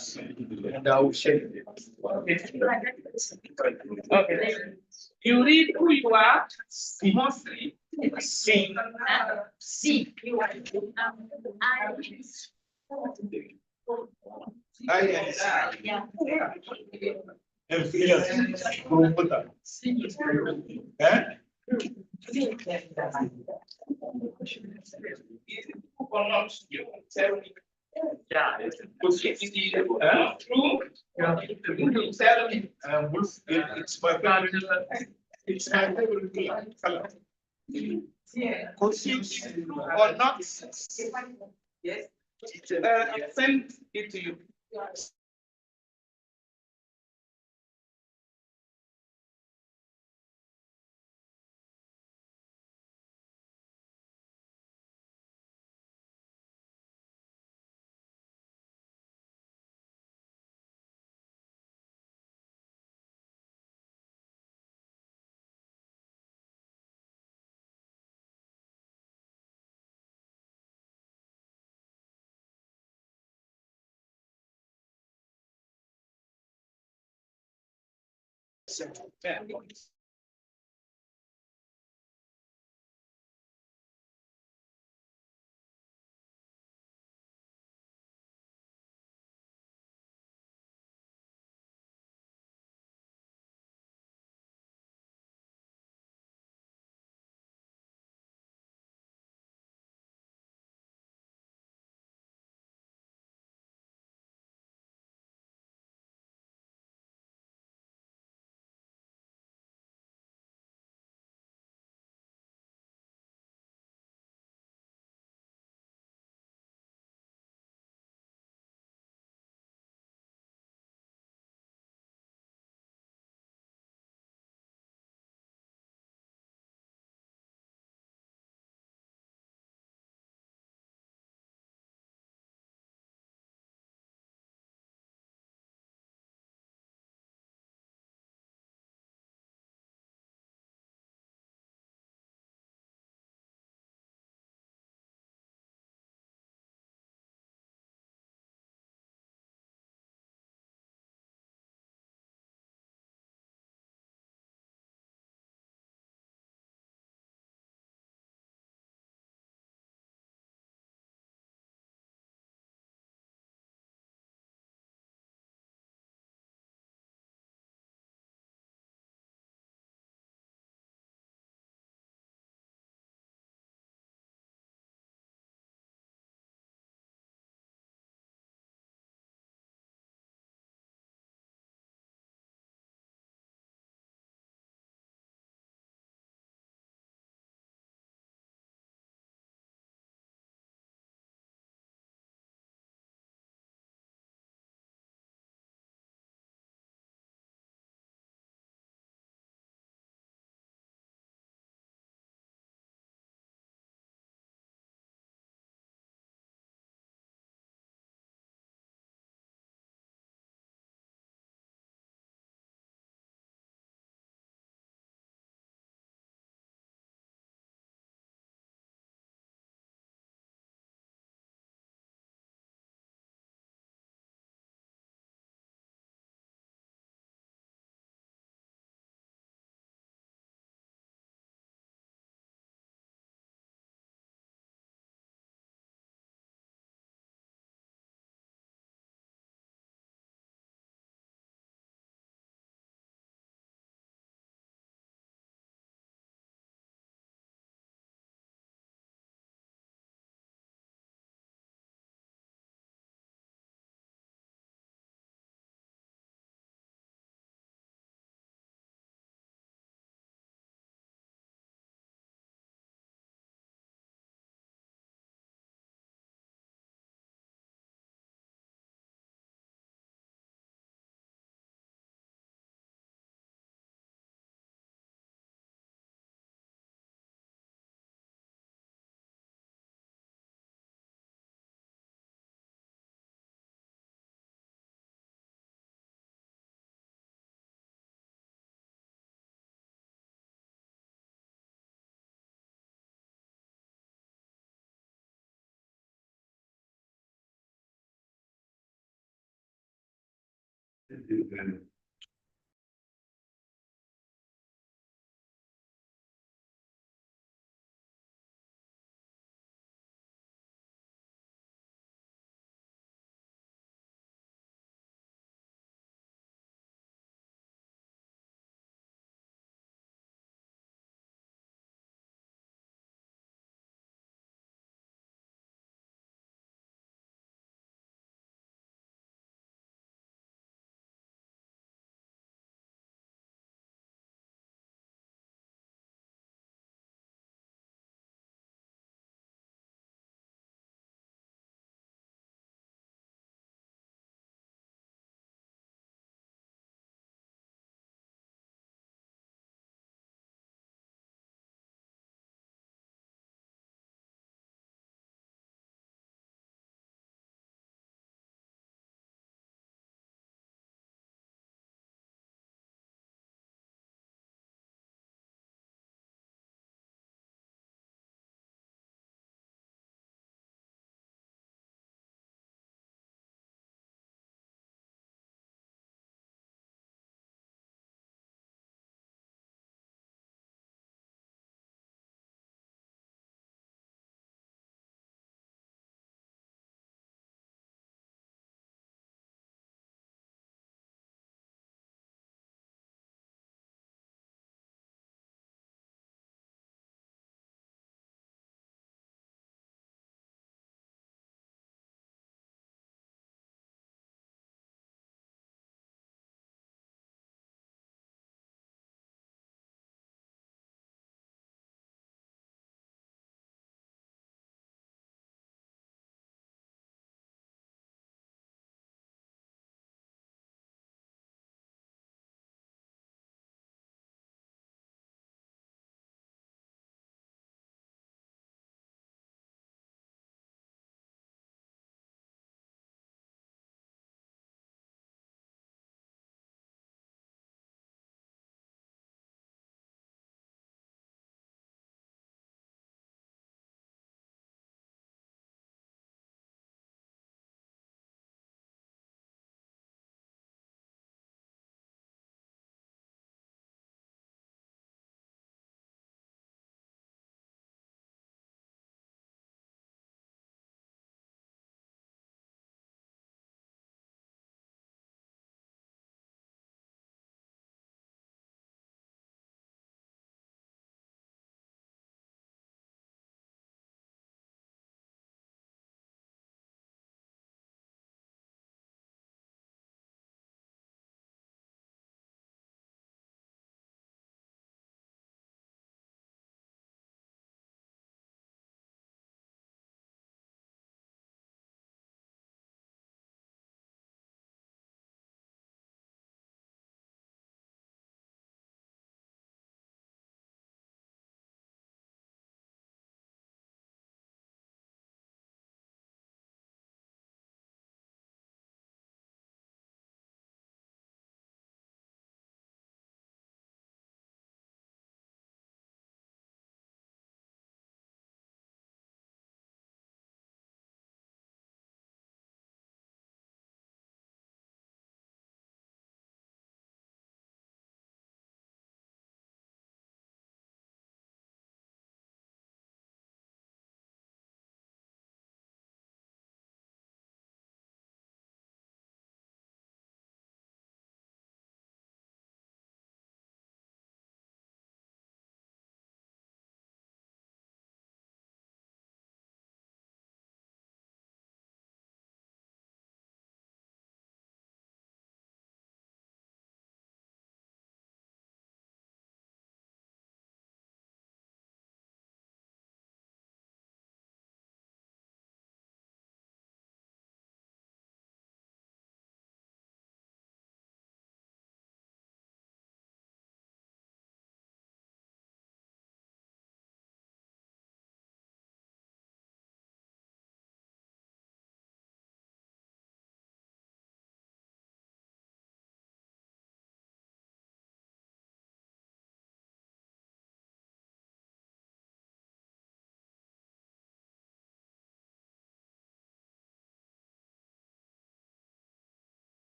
And I will share it. Okay. Okay. You read who you are, mostly. See. Yeah, it's my favorite color. Confused or not? Yes. Send it to you.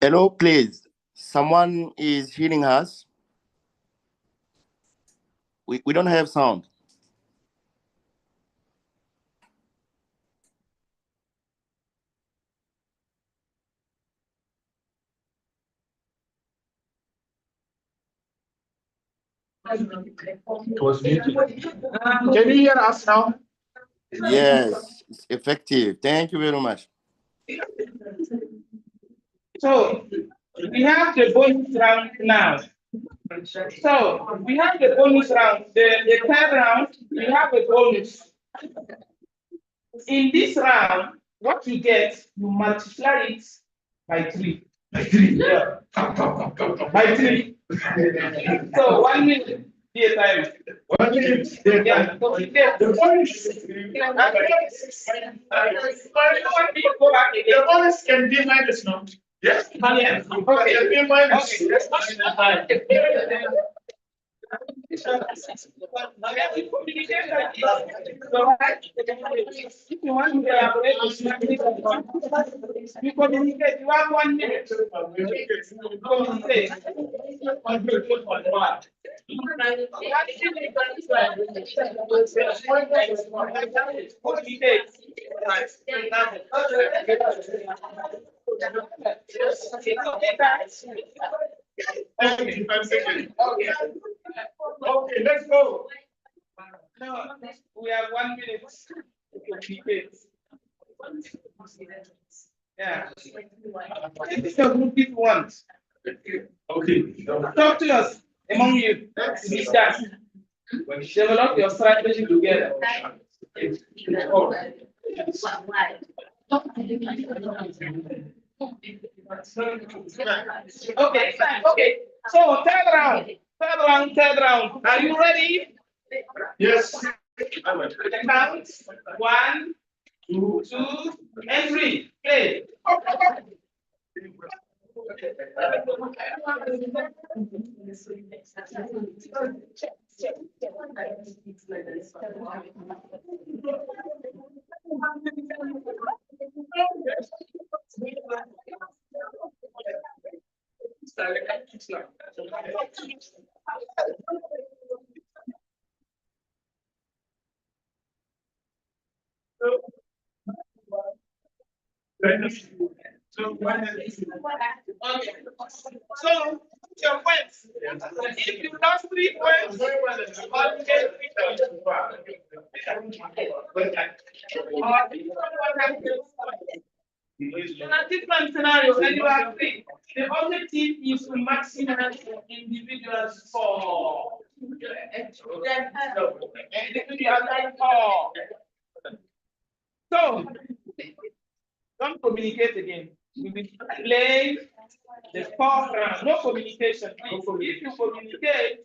Hello, please. Someone is hearing us. We don't have sound. It was muted. Can you hear us now? Yes, it's effective. Thank you very much. So we have the bonus round now. So we have the bonus round. The third round, we have a bonus. In this round, what you get, you multiply it by 3. By 3. Yeah. By 3. So 1 minute. Dear time. 1 minute. Yeah. So we get The bonus. The bonus can be minus now. Yes. Yeah. Okay. Can be minus. If you want to elaborate, you communicate. You have 1 minute. Communicate. Okay, 5 seconds. Okay, let's go. No, we have 1 minute to communicate. Yeah. This is a group if you want. Okay. Talk to us among you. Discuss. Develop your strategy together. Okay, fine. Okay. So third round. Are you ready? Yes. Count 1, 2, and 3. Play. So, your points. If you lost 3 points, all get 3 points. In a different scenario, and you are 3, the objective is to maximize individual score. So, don't communicate again. We will play the 4th round. No communication, please. If you communicate,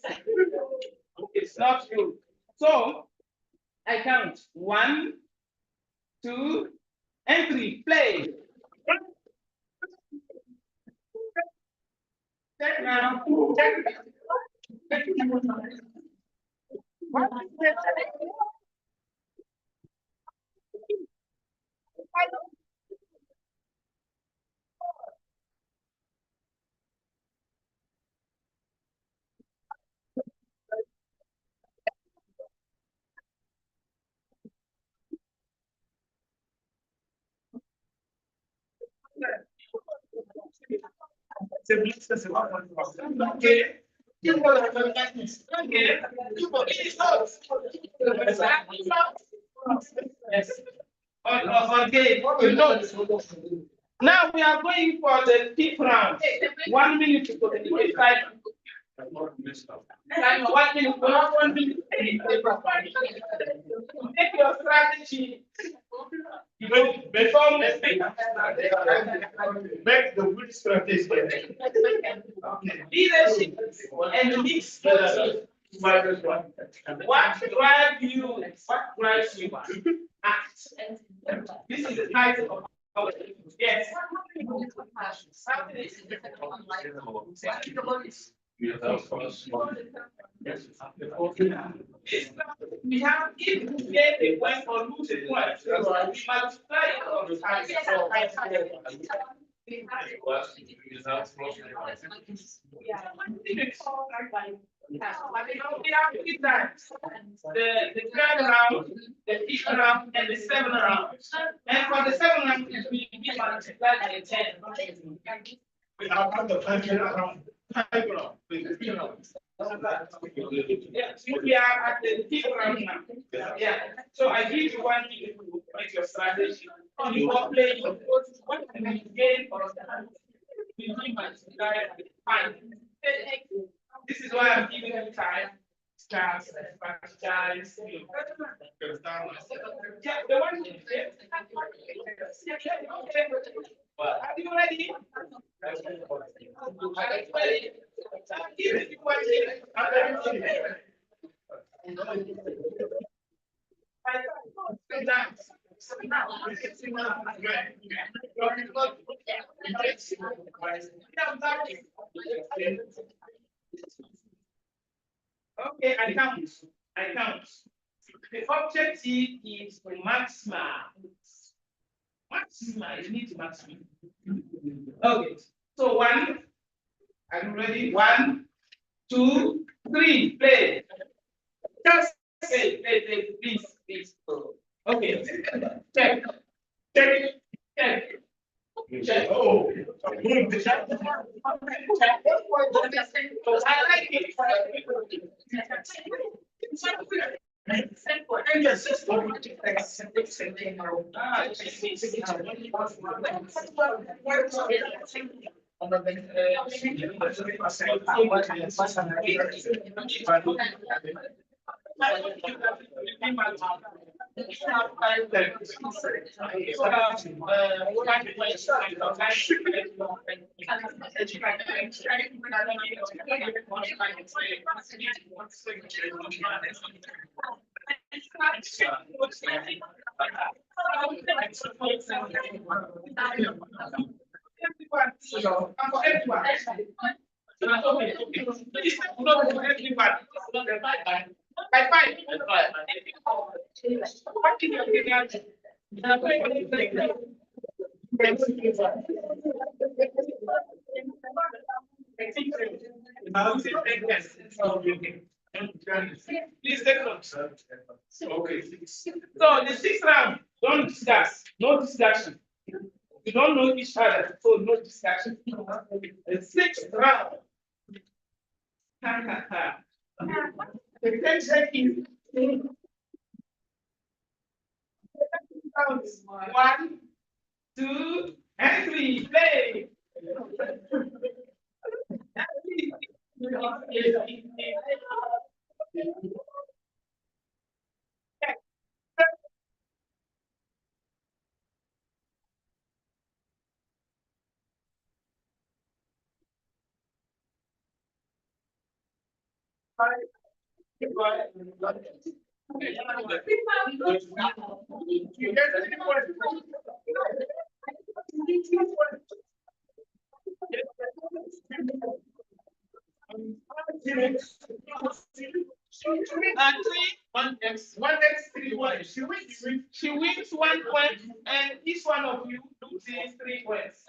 it's not good. So, I count 1, 2, and 3. Play. Check now. Okay. Yes. Okay. Now we are going for the 5th round. 1 minute to communicate. Time 1 minute. 1 minute. Make your strategy. Before make the good strategy. Leadership and mixed strategy. What drives you? What drives you? Act. This is the title of our yes. We have if you get a point or lose a point, we multiply it on the target. We have 3 times. The 3rd round, the 5th round, and the 7th round. And for the 7th round, we multiply by 10. We have the 5 round. 5 round. Yeah, we are at the 5th round now. Yeah. So I give you 1 minute to make your strategy. You are playing what can you gain or we multiply by 5. This is why I'm giving you time. Stars, strategize. Yeah, the one you say. Are you ready? Are you ready? Give it to one here. Okay, I count. The objective is maxima. Maxima, you need to maxima. Okay, so 1. Are you ready? 1, 2, 3, play. Just play, please. Okay, check. Oh, I like it. Please take notes. Okay. So the 6th round, don't discuss. No discussion. You don't know each other, so no discussion. The 6th round. The 10th is 1, 2, and 3. Play. One X 3 1. She wins 1 point, and each one of you loses 3 points.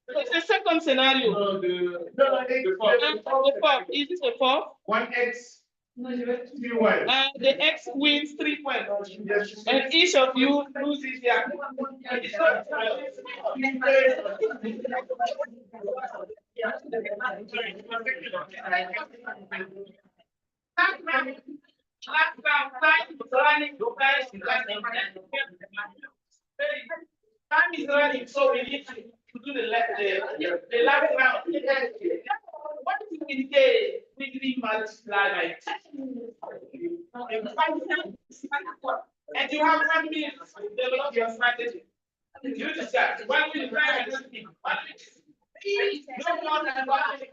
It's the 2nd scenario. The 4th. Is it the 4th? 1x 3 1. The X wins 3 points. And each of you loses their. Time is running, so we need to do the last round. What if we quickly multiply by 10? And you have 1 minute to develop your strategy. You just got 1 minute. No more than 1 minute.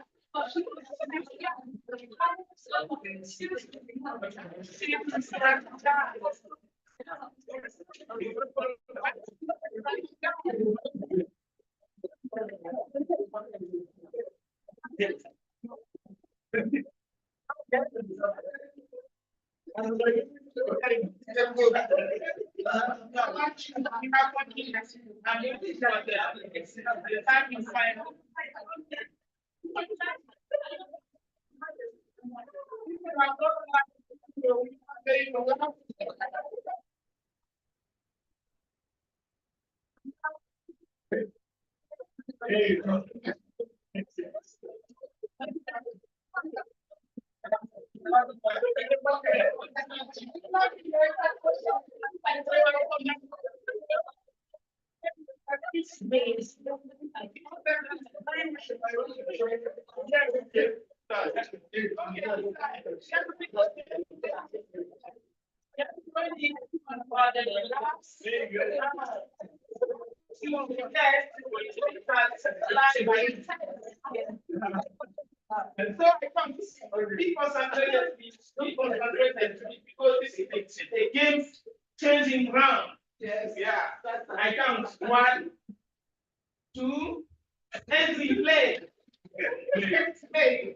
Because this is a game changing round. Yes. Yeah. I count 1, 2, and 3. Play. Play.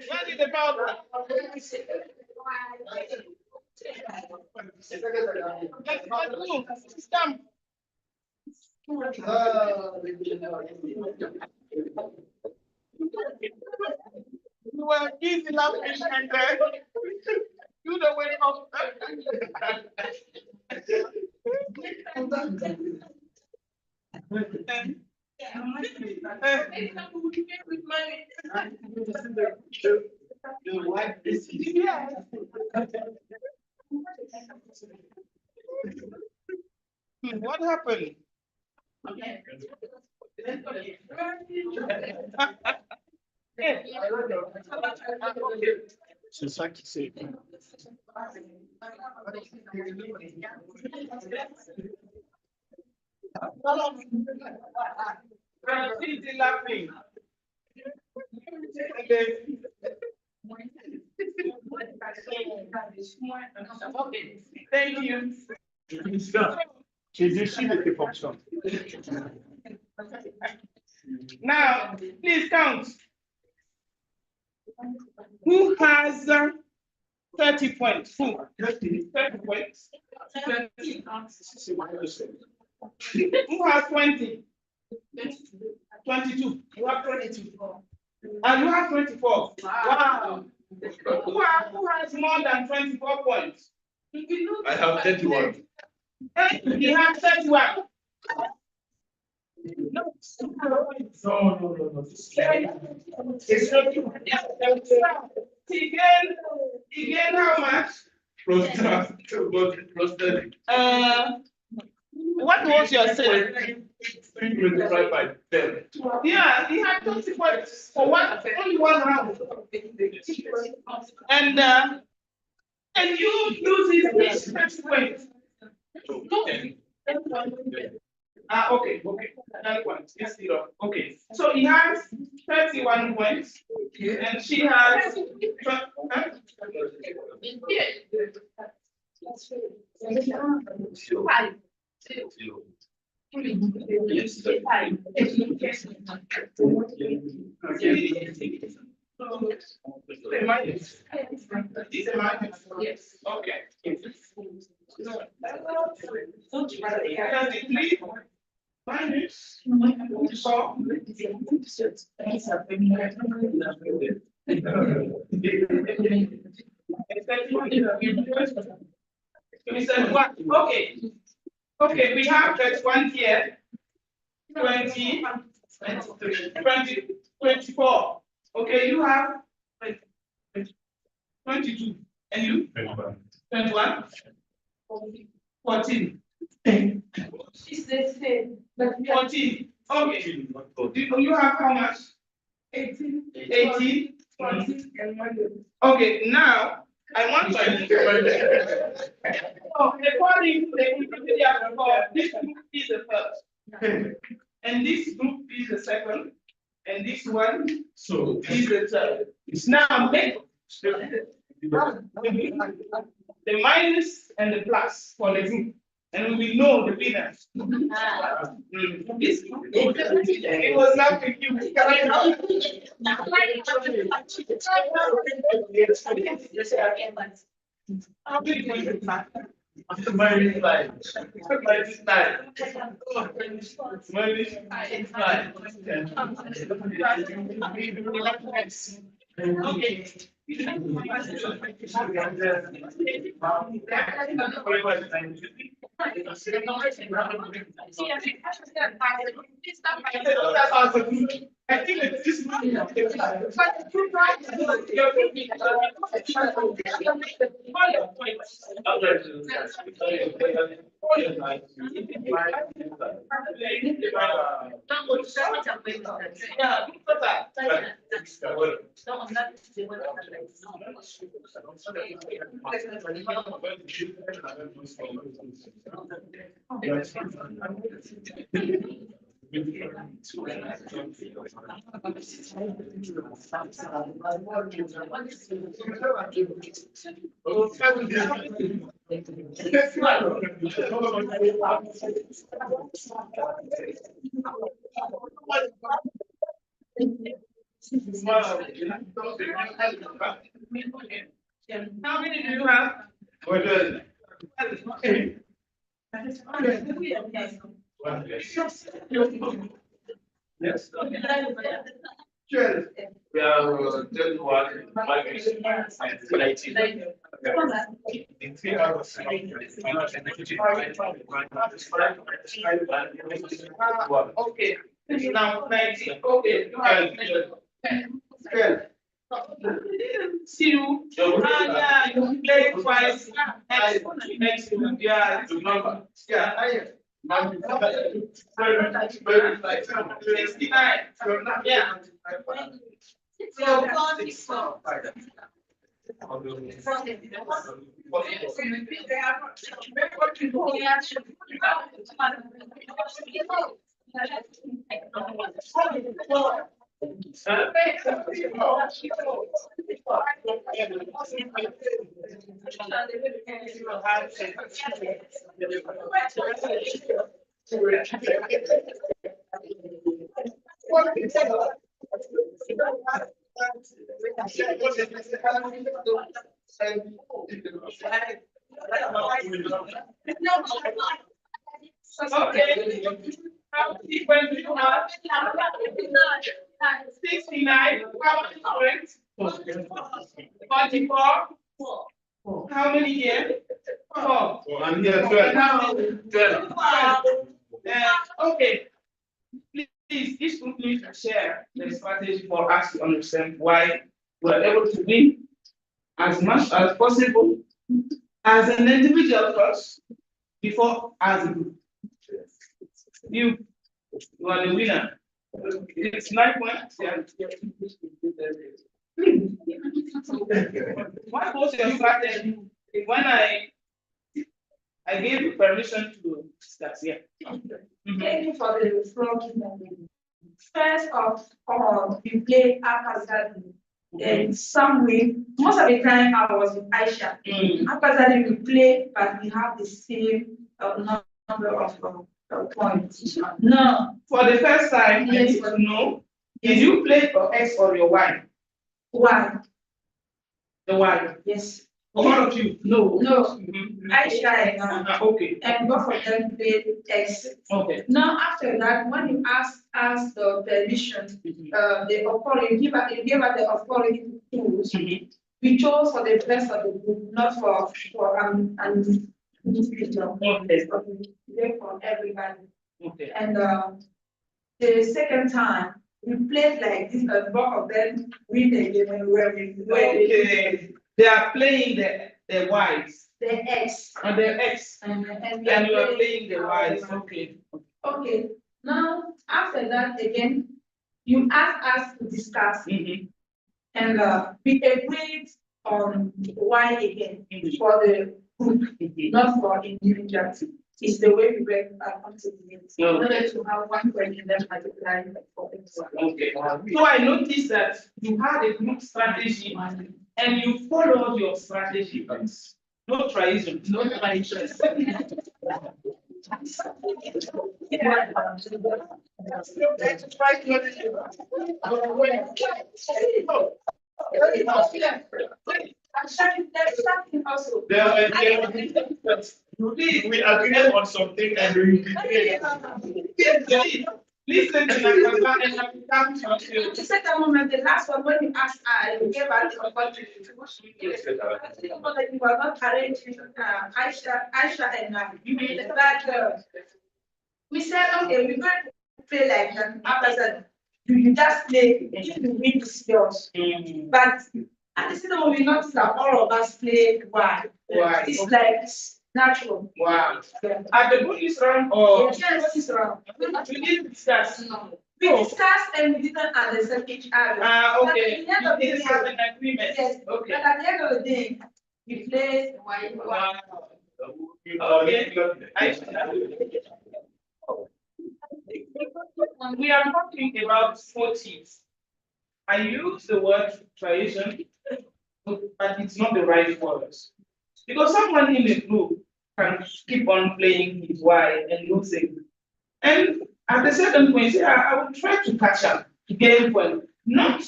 Where is the powder? Stamp. You were easy laughing and you the way of. What happened? Laughing. Thank you. Now, please count. Who has 30 points? Who? 30 points. Who has 20? 22. You have 22. And you have 24. Wow. Who has more than 24 points? I have 31. You have 31. No. It's not. Again, how much? Plus 30. What was your say? 3 by 10. Yeah, he had 20 points for only one round. And you lose his 20 points. Okay. That one. Yes, okay. So he has 31 points, and she has. Yes. Okay. Okay. Okay, we have that one here. 20, 20, 24. Okay, you have 22. And you? 21. 14. It's the same. 14. Okay. Do you have how much? 18. 18. 14. Okay, now I want to. Oh, according to the Wikipedia report, this group is the first. And this group is the second. And this one is the third. Now make the minus and the plus for the group, and we will know the winners. It was not with you. Okay. I think that this How many do you have? Yes. Sure. We are 31 minus 19. In 3 hours. Okay. Now 19. Okay. Good. See you. Yeah, you play twice. Next yeah, the number. Yeah. 69. Yeah. Okay. How many friends do you have? 69. How many friends? 44. How many here? 4. I'm here 12. Okay. Please, this group needs to share the strategy for us to understand why we are able to win as much as possible as an individual first, before as a group. You are the winner. It's 9 points. Yeah. What was your strategy when I gave you permission to start here? Thank you for the floor. First of all, we play haphazardly. In some way, most of the time I was with Aisha. Haphazardly we play, but we have the same number of point. No. For the first time, I need to know, did you play your X or your Y? Y. The Y. Yes. One of you? No. No. I tried. Okay. And both of them played X. Okay. Now after that, when you ask the permission, the authority, you give us the authority to choose. We chose for the best of the group, not for individual. Okay. For everybody. Okay. And the second time we played like this, and both of them win the game and okay. They are playing the Ys. The X. And the X. And you are playing the Ys. Okay. Okay. Now after that again, you ask us to discuss. And we agreed on Y again for the group, not for individuals. It's the way we work until the end. In order to have one question then multiply for everyone. Okay. So I noticed that you had a group strategy and you followed your strategy. No triation. No triation. We agreed on something and we listen to the second moment, the last one when you asked you gave us the opportunity you were not arranging Aisha and but we said okay, we're going to play like that. After you just play, if you win the skills. But at the same time, we noticed that all of us play Y. It's like natural. Wow. Yeah. At the bonus round or yes, bonus round. We didn't discuss. No. We discussed and we didn't understand each other. Okay. But at the end of the day, have an agreement. Yes. Okay. But at the end of the day, we play Y. Wow. Okay. We are talking about motives. I use the word tradition, but it's not the right word. Because someone in the group can keep on playing his Y and losing. And at a certain point, say, I will try to catch up, to gain point, not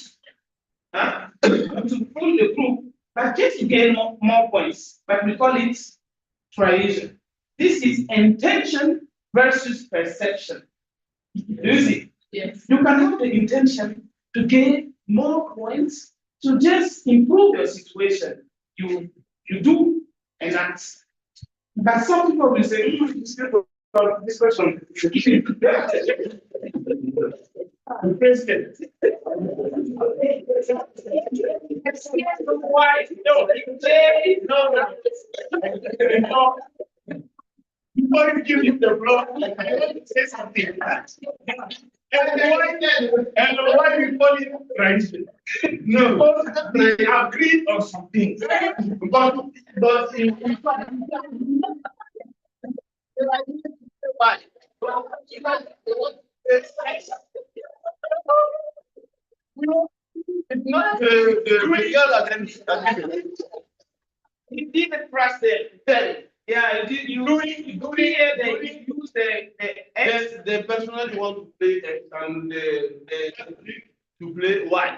to pull the group, but just to gain more points. But we call it triation. This is intention versus perception. You see? Yes. You can have the intention to gain more points to just improve your situation. You do and act. But some people will say, this question. The president. Why? No. Before you give him the blood, I want to say something. And why we call it tradition? No, they agreed on something. But it's not the girl against. He didn't press the yeah, you use the personally want to play X and to play Y.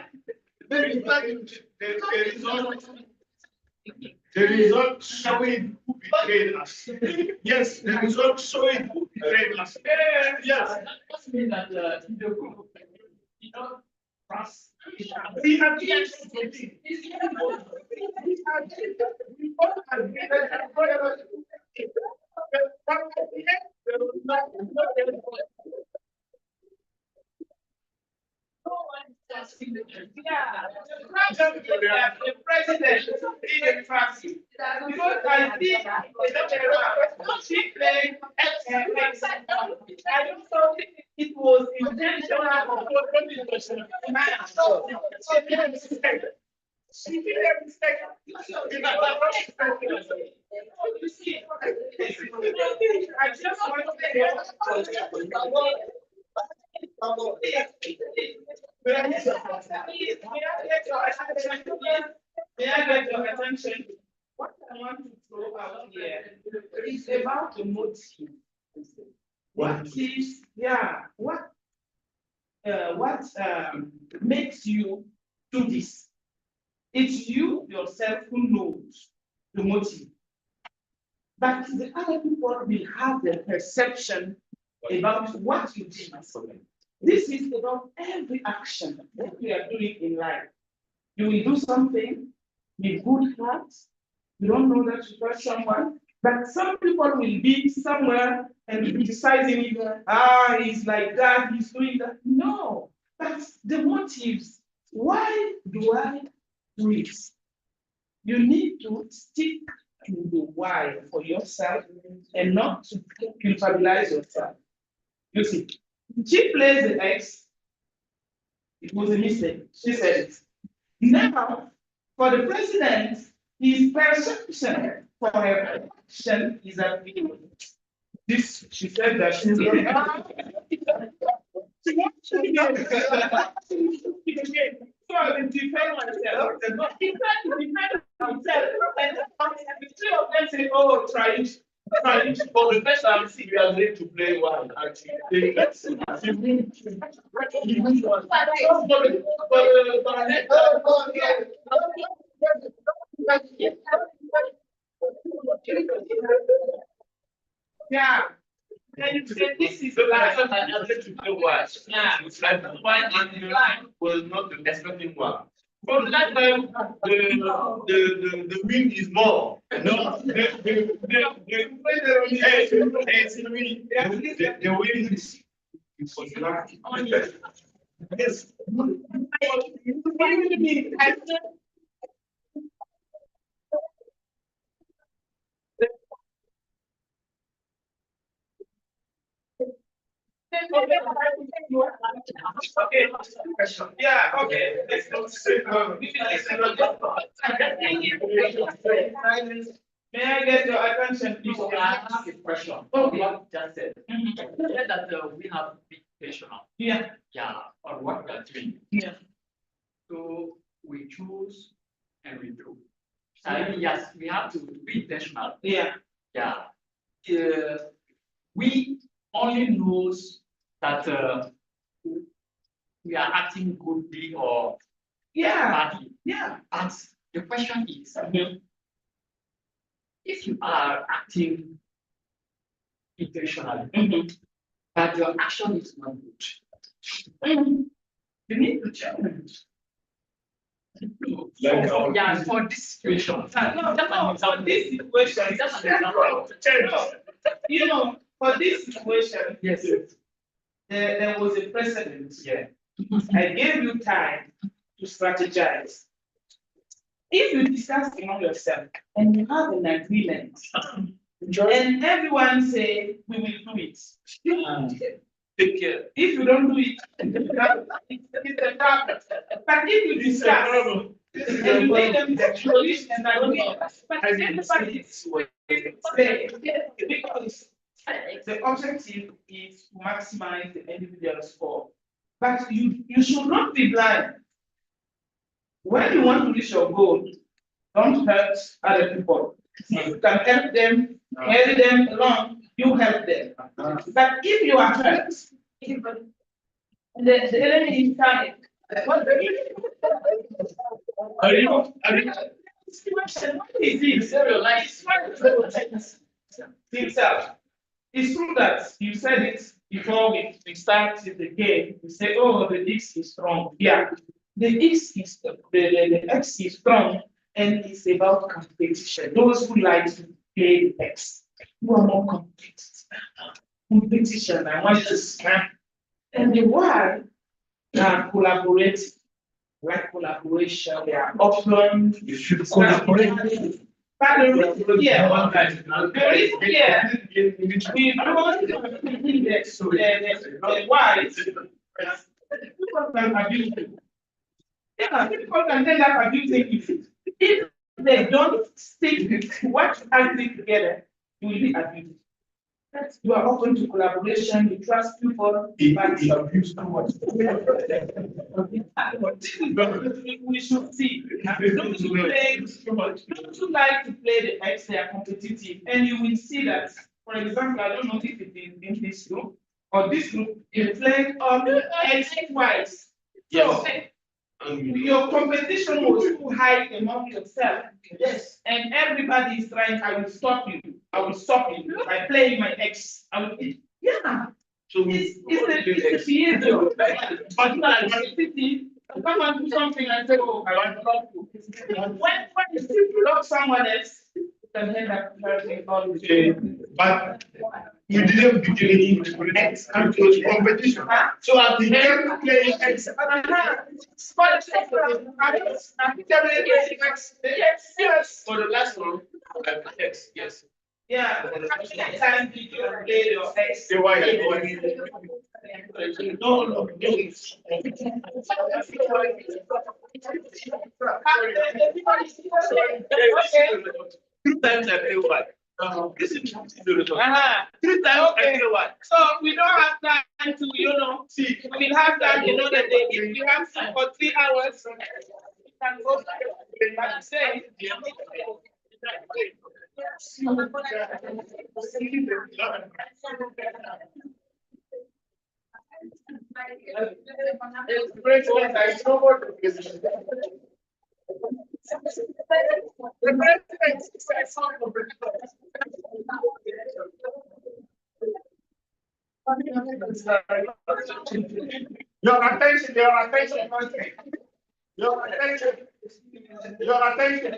The result showing who betrayed us. Yes, the result showing who betrayed us. Yes. That doesn't mean that the group, you know, trust. We agreed something. Yeah, the president didn't trust you. Because I think she played X. I don't think it was intentional. She did a mistake. You see, I just want to say may I get your attention? What I want to throw out here is about the motive. What is, yeah, what makes you do this? It's you yourself who knows the motive. But the other people will have the perception about what you did. This is about every action that we are doing in life. You will do something with good heart. You don't know that you hurt someone, but some people will be somewhere and be criticizing you. He's like that, he's doing that. No, that's the motives. Why do I do it? You need to stick to the why for yourself and not to culpabilize yourself. You see, she plays the X. It was a mistake. She said it. Now, for the president, his perception for her action is that this, she said that she's so I will defend myself. But he tried to defend himself. And the three of them say, oh, try it. Try it. For the first time, we are going to play one. Actually, yeah. And you say this is the last time I have to play watch. Yeah, it's like one in the line was not the expecting one. From that time, the wind is more. No, the wind is lucky. Yes. Okay, question. Yeah, okay. Let's go. May I get your attention, please? I ask a question. Oh, what just said. Said that we have big patient. Yeah. Yeah, on what we are doing. Yeah. So we choose and we do. Yes, we have to be intentional. Yeah. Yeah. We only knows that we are acting goodly or badly. Yeah. And the question is, if you are acting intentionally, but your action is not good, you need to change. Yeah, for this situation. No, for this situation, Just an example. you know, for this situation, Yes. there was a precedent. Yeah. I gave you time to strategize. If you discuss among yourself and you have an agreement, and everyone say we will do it, take care. If you don't do it, it's a problem. But if you discuss and you make them the and agree, but everybody is because the objective is to maximize the individual score. But you should not be blind. When you want to reach your goal, don't hurt other people. You can help them, carry them along, you help them. But if you are hurt, the enemy is coming. What is this? Himself. It's true that you said it before we started the game. You say, oh, the X is strong. Yeah, the X is the X is strong, and it's about competition. Those who like to play the X, who are more competitive. Competition, I want to snap. And the Y are collaborating. Like collaboration, they are often you should collaborate. But the risk here, the risk here, we don't the why people can abuse it. Yeah, people can end up abusing it. If they don't stick what acting together, you will be abused. You are open to collaboration, you trust people, but you abuse too much. We should see. Those who like to play the X, they are competitive, and you will see that for example, I don't know if it is in this group or this group, you play on X twice. So your competition was too high among yourself. Yes. And everybody is trying, I will stop you. I will stop you by playing my X. I will, yeah. So it's a behavior. But not come and do something and say, oh, I want to block you. When you block someone else, you can end up hurting all the time. But you didn't begin with X and it was competition. So at the end, playing X. Yes. For the last one, X, yes. Yeah, but the time did you play your X? The Y. No, no, no. Two times I play Y. This is 3 times I play Y. So we don't have time to, see. We have time, that if you have time for 3 hours, you can go back and say. President, I know what the president. The president says your attention, your attention, your attention, your attention.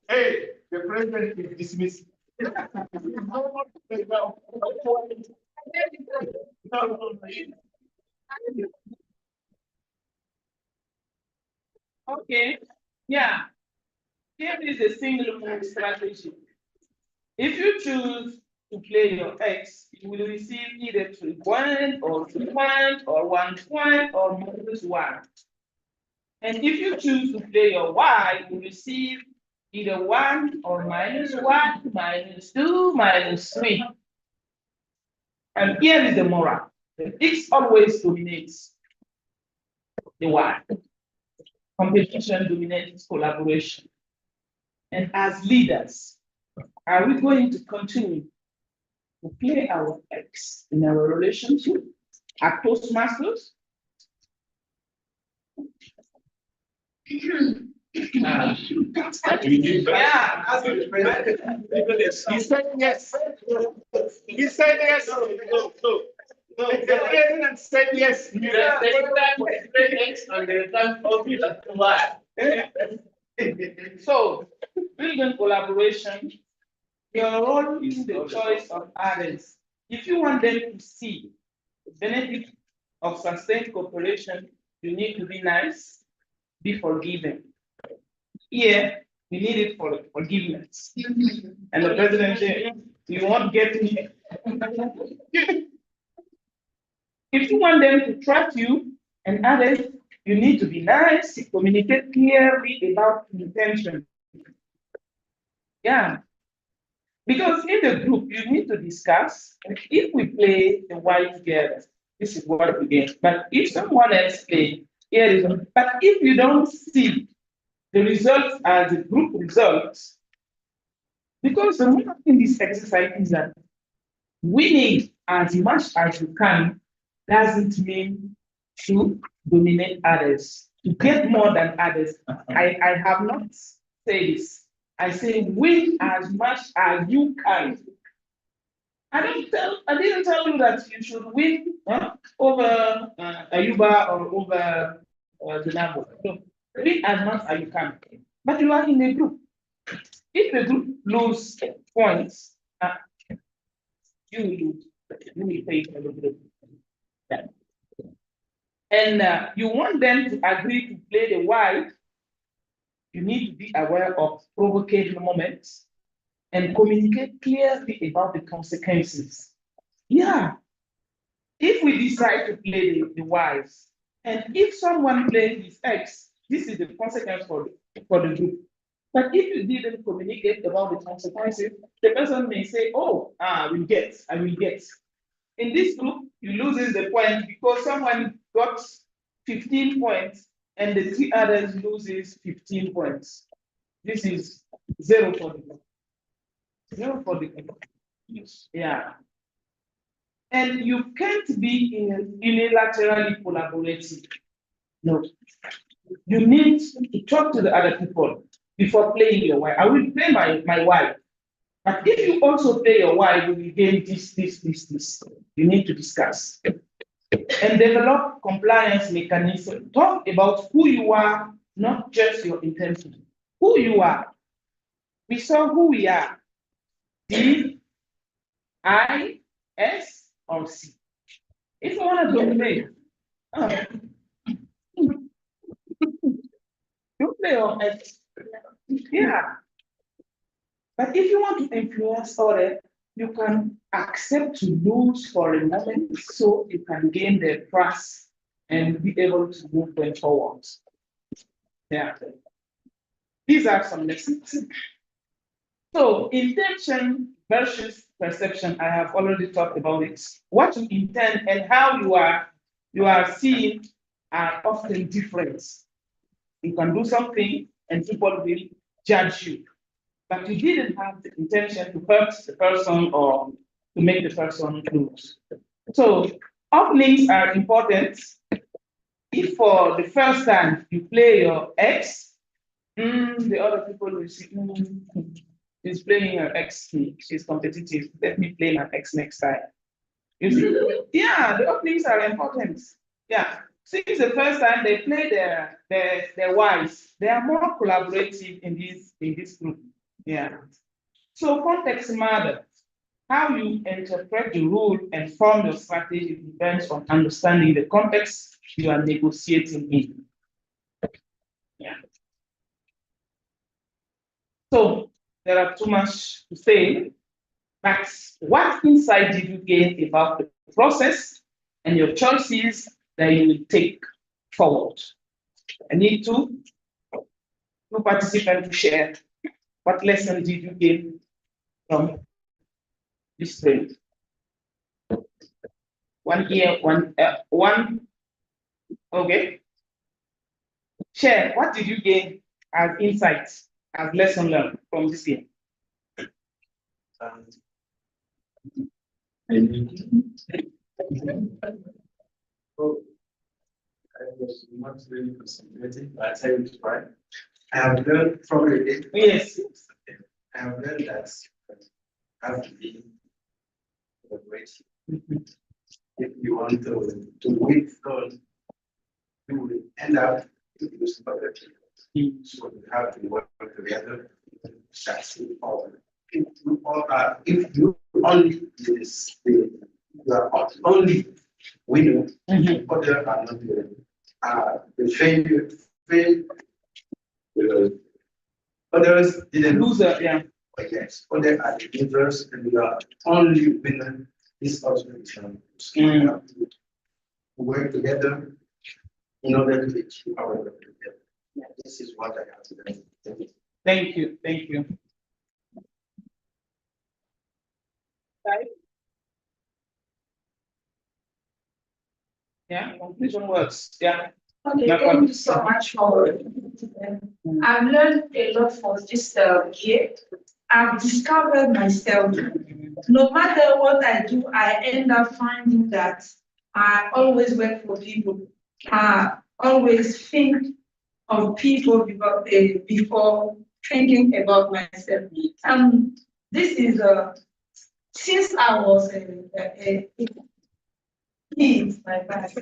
Hey, the president is dismissed. Okay, yeah. Here is a single move strategy. If you choose to play your X, you will receive either 3 points or 2 points or 1 point or -1. And if you choose to play your Y, you will receive either 1 or -1, -2, -3. And here is the moral. The X always dominates the Y. Competition dominates collaboration. And as leaders, are we going to continue to play our X in our relationship at Toastmasters? Yeah. He said yes. He said yes. No. The president said yes. So, building collaboration, your role is the choice of others. If you want them to see the benefit of sustained cooperation, you need to be nice, be forgiving. Here, we need it for forgiveness. And the president said, you won't get me. If you want them to trust you and others, you need to be nice, communicate clearly about intention. Yeah. Because in the group, you need to discuss, if we play the Y together, this is what we get. But if someone else plays, here is, but if you don't see the results as the group results, because the one in this exercise is that winning as much as you can doesn't mean to dominate others, to get more than others. I have not said this. I say win as much as you can. I didn't tell you that you should win over Ayuba or over Zenabo. No, win as much as you can. But you are in a group. If the group lose points, you will lose. You will pay for the group. Yeah. And you want them to agree to play the Y, you need to be aware of provocative moments and communicate clearly about the consequences. Yeah. If we decide to play the Ys, and if someone plays his X, this is the consequence for the group. But if you didn't communicate about the consequences, the person may say, oh, I will get. In this group, you loses the point because someone got 15 points and the 3 others loses 15 points. This is 0 for the group. Zero for the yes. Yeah. And you can't be unilaterally collaborative. No. You need to talk to the other people before playing your wife. I will play my wife. But if you also play your wife, you will gain this. You need to discuss. And develop compliance mechanism. Talk about who you are, not just your intention. Who you are. We saw who we are. D, I, S, or C. If you want to dominate, you play on X. Yeah. But if you want to influence others, you can accept to lose for a moment so you can gain their trust and be able to move them forward. Yeah. These are some lessons. So intention versus perception, I have already talked about it. What you intend and how you are seeing are often different. You can do something and people will judge you, but you didn't have the intention to hurt the person or to make the person lose. So openings are important. If for the first time you play your ex, the other people will see, she's playing her ex, she's competitive. Let me play my ex next time. You see, yeah, the openings are important. Yeah, since the first time they play their wives, they are more collaborative in this group. Yeah. So context matters. How you interpret the rule and form your strategy depends on understanding the context you are negotiating in. Yeah. So there are too much to say, but what insight did you gain about the process and your choices that you will take forward? I need two participants to share. What lesson did you gain from this training? One here, one. Okay. Share. What did you gain as insights, as lesson learned from this game? I was not really concentrating, but I tell you why. I have learned from it. Yes. I have learned that I have to be collaborative. If you want to win, you will end up losing other people. So you have to work together to succeed all. If you only do this, you are only winner, others are not winning. The failure, others didn't lose. Yeah. Yes, others are the losers, and we are only winner. This observation to work together in order to achieve our work together. Yeah, this is what I have to do. Thank you. Thank you. Right. Yeah, conclusion words. Yeah. Okay, thank you so much for I've learned a lot from this year. I've discovered myself. No matter what I do, I end up finding that I always work for people. I always think of people before thinking about myself. This is since I was a kid, my past.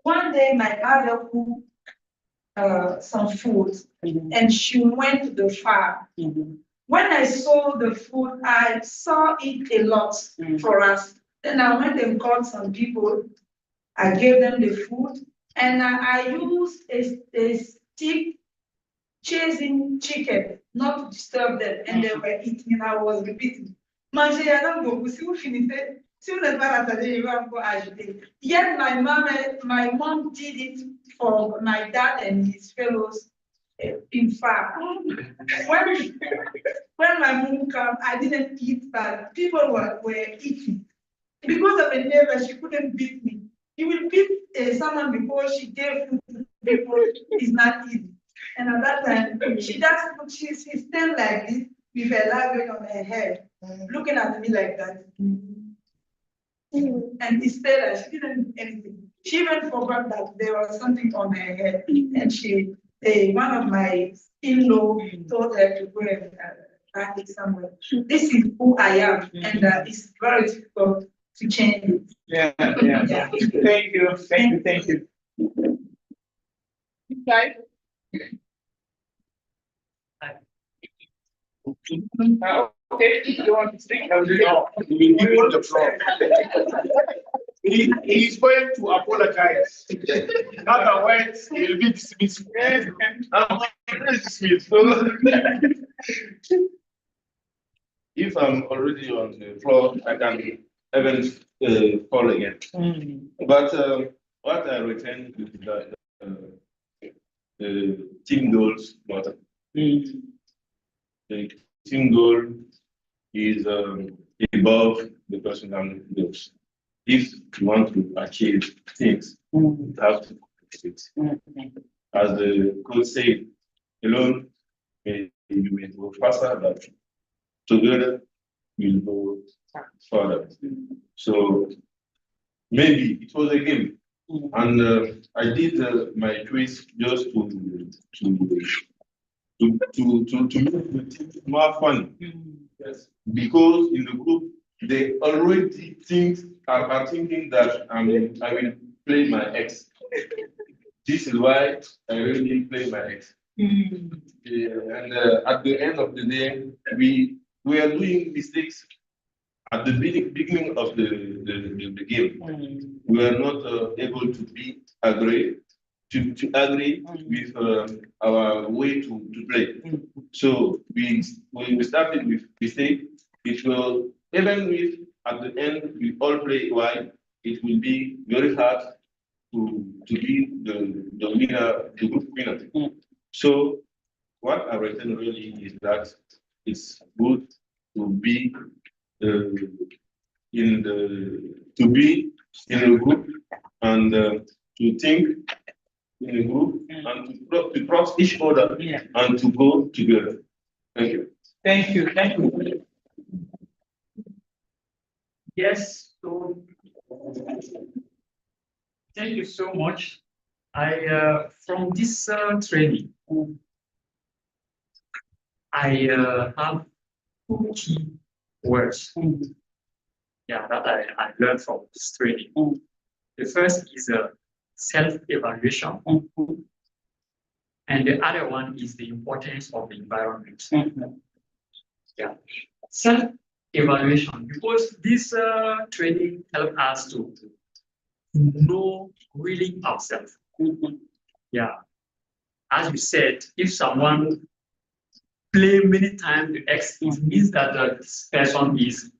One day, my mother cooked some food, and she went to the farm. When I saw the food, I saw it a lot for us. Then I went and called some people. I gave them the food, and I used a stick chasing chicken, not to disturb them, and they were eating, and I was repeating. Yet my mom did it for my dad and his fellows. In fact, when my mom came, I didn't eat, but people were eating. Because of a neighbor, she couldn't beat me. You will beat someone before she gave food to people is not easy. And at that time, she stand like this, with a light going on her head, looking at me like that. And instead, she didn't do anything. She even forgot that there was something on her head. And one of my in-law told her to go and pack it somewhere. This is who I am, and it's very difficult to change it. Yeah. Thank you. Okay. Okay, you want to speak? No, we want the floor. He is going to apologize. Otherwise, he'll be dismissed. If I'm already on the floor, I can even fall again. But what I retain is that the team goals matter. The team goal is above the personal goals. If you want to achieve things, you have to compete. As the coach said, alone you may go faster, but together we'll go further. So maybe it was a game, and I did my quiz just to make the team more fun. Yes, because in the group they already are thinking that I will play my ex. This is why I really play my ex. And at the end of the day, we are doing mistakes at the beginning of the game. We are not able to agree with our way to play. So we started with mistake. It will, even if at the end we all play well, it will be very hard to be the winner, the group winner. So what I reckon really is that it's good to be in a group and to think in a group and to trust each other and to go together. Thank you. Thank you. Yes, so thank you so much. From this training, I have 2 key words. That I learned from this training. The first is self-evaluation, and the other one is the importance of the environment. Self-evaluation, because this training helps us to know really ourselves. As you said, if someone play many times the X, it means that this person is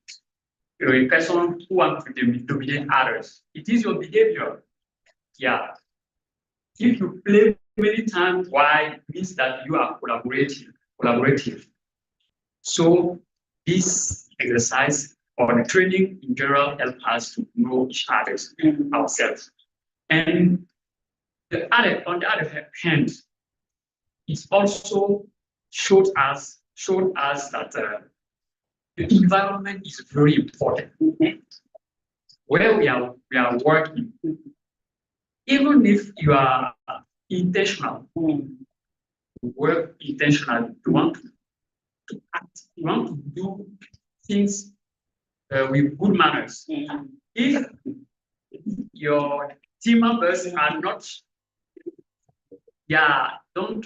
a person who wants to dominate others. It is your behavior. If you play many times, why means that you are collaborative. So this exercise or the training in general helps us to know each other, ourselves. And on the other hand, it also showed us that the environment is very important. Where we are working, even if you are intentional, work intentionally, you want to act, you want to do things with good manners. If your team members are not, don't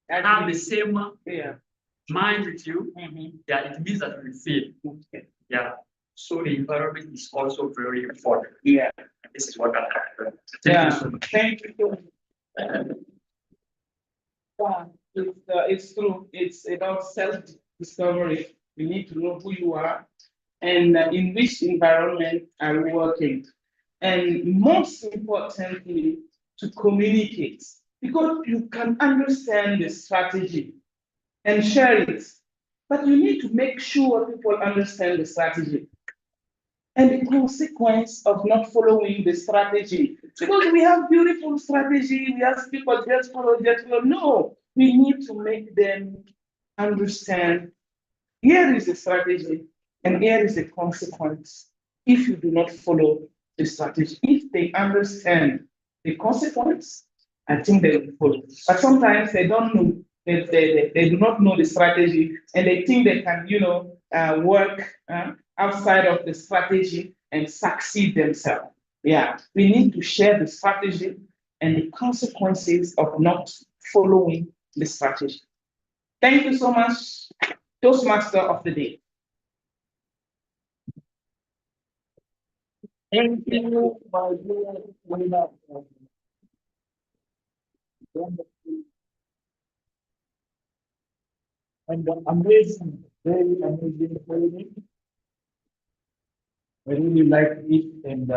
have the same mind with you, it means that we fail. So the environment is also very important. This is what I learned. Thank you so much. Thank you. It's true. It's about self-discovery. You need to know who you are and in which environment are you working. And most importantly, to communicate, because you can understand the strategy and share it, but you need to make sure people understand the strategy and the consequence of not following the strategy. Because we have beautiful strategy, we ask people just follow. No, we need to make them understand here is the strategy and here is the consequence if you do not follow the strategy. If they understand the consequence, I think they will follow. But sometimes they don't know, they do not know the strategy and they think they can, work outside of the strategy and succeed themselves. Yeah, we need to share the strategy and the consequences of not following the strategy. Thank you so much, Toastmaster of the Day. Thank you, my dear winner. And amazing, very amazing training. I really like it, and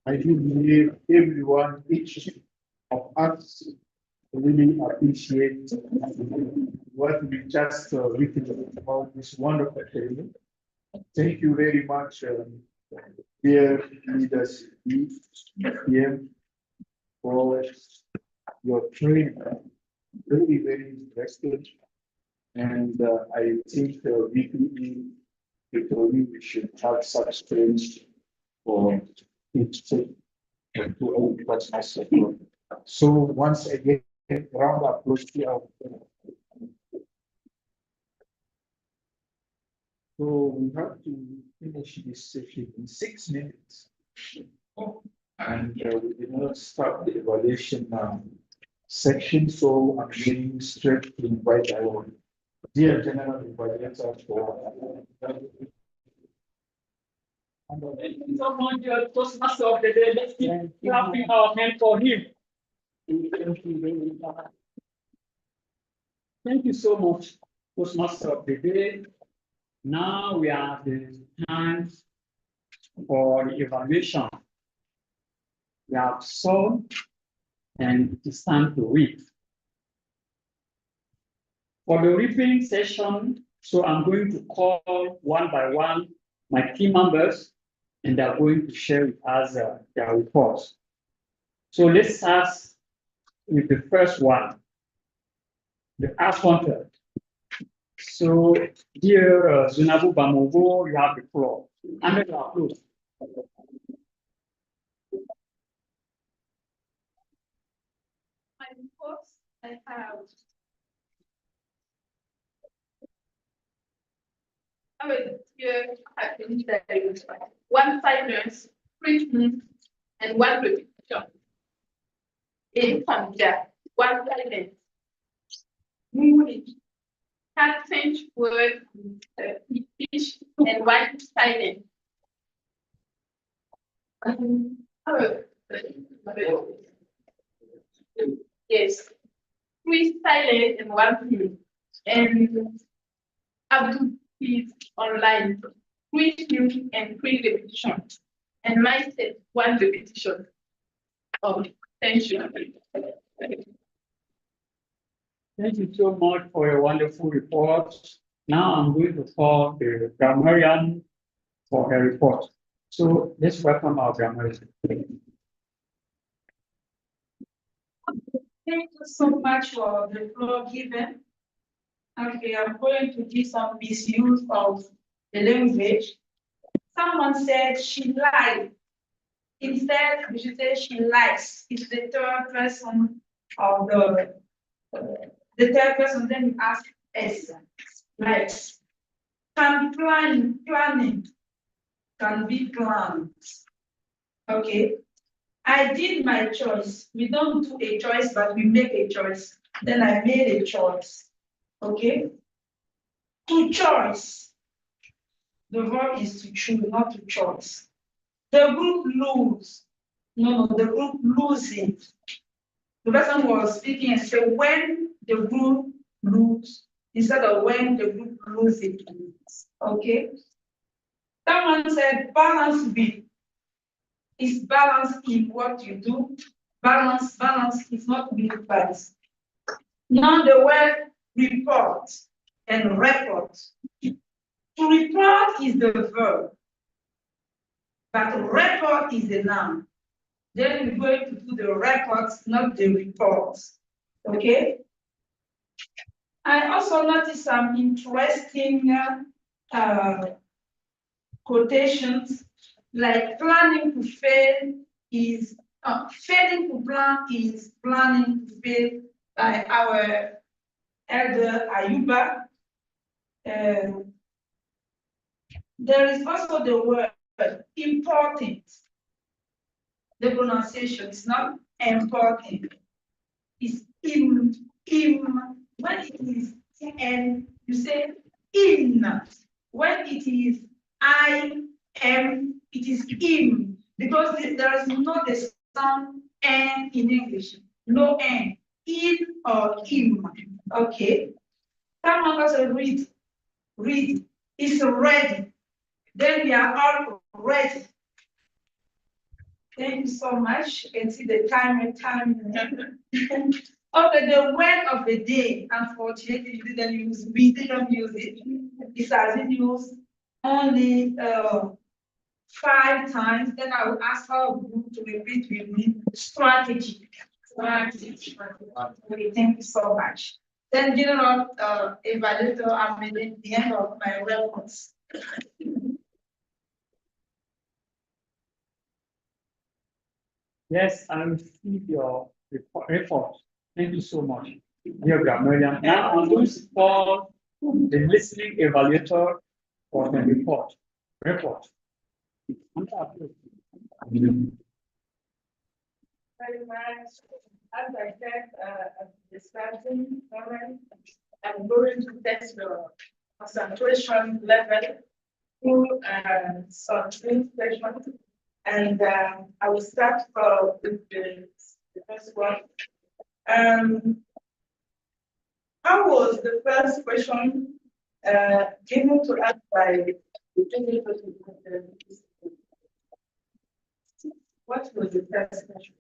I do believe everyone, each of us, really appreciate what we just written about this wonderful training. Thank you very much, dear leaders, here for your training. Very, very interesting. And I think weekly, we should have such trainings for each to all Toastmasters. So once again, round of applause to our. So we have to finish this session in 6 minutes. And we did not start the evaluation section, so I'm going straight to invite our dear General Evaluator for. Thank you so much, your Toastmaster of the Day. Let's keep clapping our hands for him. Thank you very much. Thank you so much, Toastmaster of the Day. Now we are at the time for the evaluation. We have solved and it's time to read. For the reading session, so I'm going to call one by one my team members and they're going to share with us their reports. So let's start with the first one, the accountant. So, dear Zunabu Bamogo, you have the floor. Under your applause. My reports, I have. I will here I finished that 1 silence, 3 minutes, and 1 repetition. In Panja, 1 silence. Moving. Change word, speech, and 1 silent. Yes, 3 silent and 1 mute. And Abdul is online, 3 mute and 3 repetition. And myself, 1 repetition. Oh, thank you. Thank you so much for your wonderful report. Now I'm going to call the grammarian for her report. So let's welcome our grammarian. Thank you so much for the floor given. Okay, I'm going to do some misuse of the language. Someone said she lied. Instead, we should say she likes. It's the third person of the third person, then we ask S. Likes. Can be planning. Can be planned. Okay. I did my choice. We don't do a choice, but we make a choice. Then I made a choice. Okay. To choice. The verb is to choose, not to choice. The group lose. No, the group losing. The person was speaking and said when the group lose instead of when the group loses. Okay. Someone said balance B. Is balance in what you do? Balance is not being balanced. Now the word report and report. To report is the verb, but report is the noun. Then we're going to do the reports, not the reports. Okay? I also noticed some interesting quotations, like planning to fail is failing to plan is planning to fail, by our elder Ayuba. There is also the word important. The pronunciation is not important. It's im. When it is n, you say in. When it is I am, it is im. Because there is no the sound n in English. No n. In or im. Okay. Someone also read. Read. It's ready. Then we are all ready. Thank you so much. You can see the time and time. Okay, the word of the day. Unfortunately, we didn't use it. It has been used only 5 times. Then I will ask our group to repeat with me. Strategy. Strategy. Okay, thank you so much. Then general evaluator, I'm at the end of my reports. Yes, I received your report. Thank you so much, dear grammarian. Now I'm going to call the listening evaluator for the report. Very much. As I said at the starting moment, I'm going to test your concentration level through some training sessions. And I will start with the first one. How was the first question given to us by the technical? What was the first question?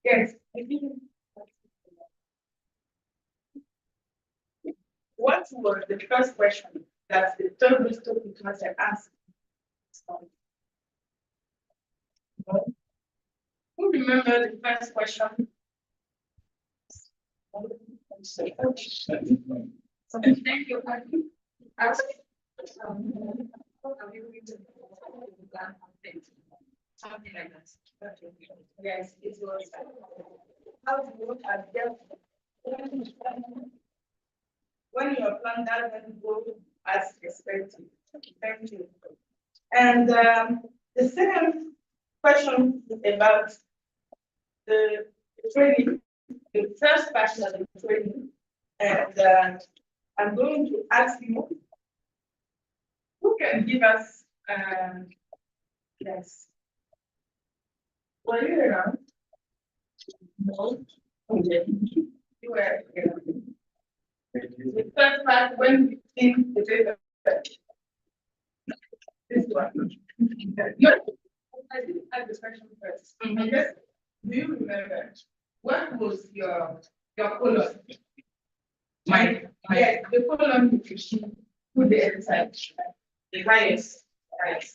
Yes. What was the first question that the third Bristol class had asked? Who remember the first question? Thank you. Ask. Something like that. Yes, it was. How to look at them when your plan doesn't go as expected. Thank you. And the second question is about the training, the first part of the training. And I'm going to ask you, who can give us, yes. Were you around? No. Okay. You were around. The first part, when we think the paper. This one. No, I didn't ask the question first. Yes. Do you remember what was your column? Yes, the column you put the inside. The highest, right?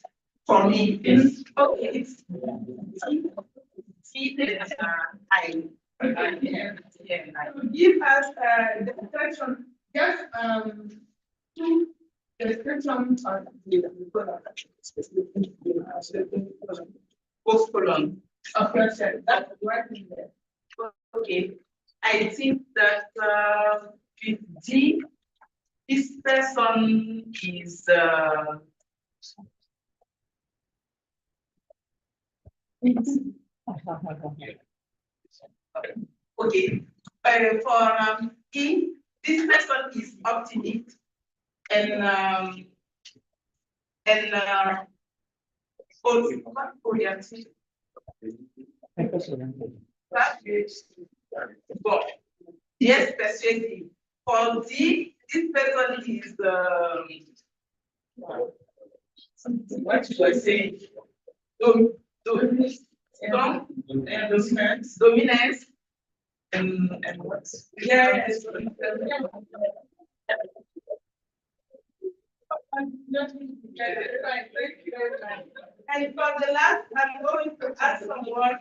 For me, it's okay. It's I. Give us the description, just two descriptions of the column. Post column of yourself. That's right in there. Okay. I think that with D, this person is okay. For E, this person is optimist and oriented. Yes, persuasive. For D, this person is what should I say? Dominance. And what? Yes. And for the last, I'm going to ask someone.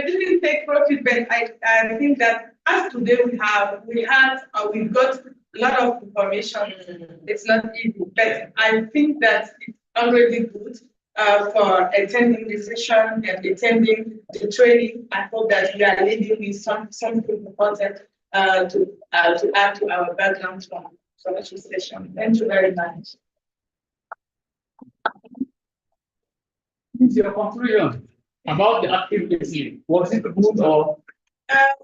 we didn't take profit, but I think that as today we've got a lot of information. It's not easy, but I think that it's already good for attending the session and attending the training. I hope that we are leading with something important to add to our background from this session. Thank you very much. What's your conclusion about the active listening? Was it good or? I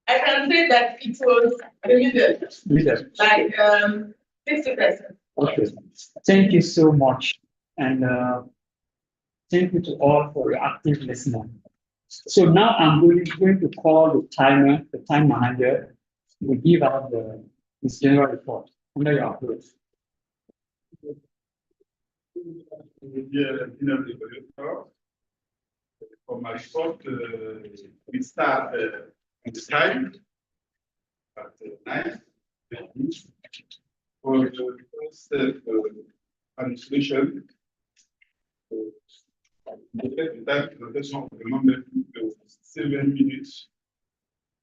can say that it was middle. Like 50%. Okay. Thank you so much. And thank you to all for your active listening. So now I'm going to call the time manager to give out this general report under your approach. For my report, we start on the time at 9. For the first administration, the time presentation of the number 7 minutes,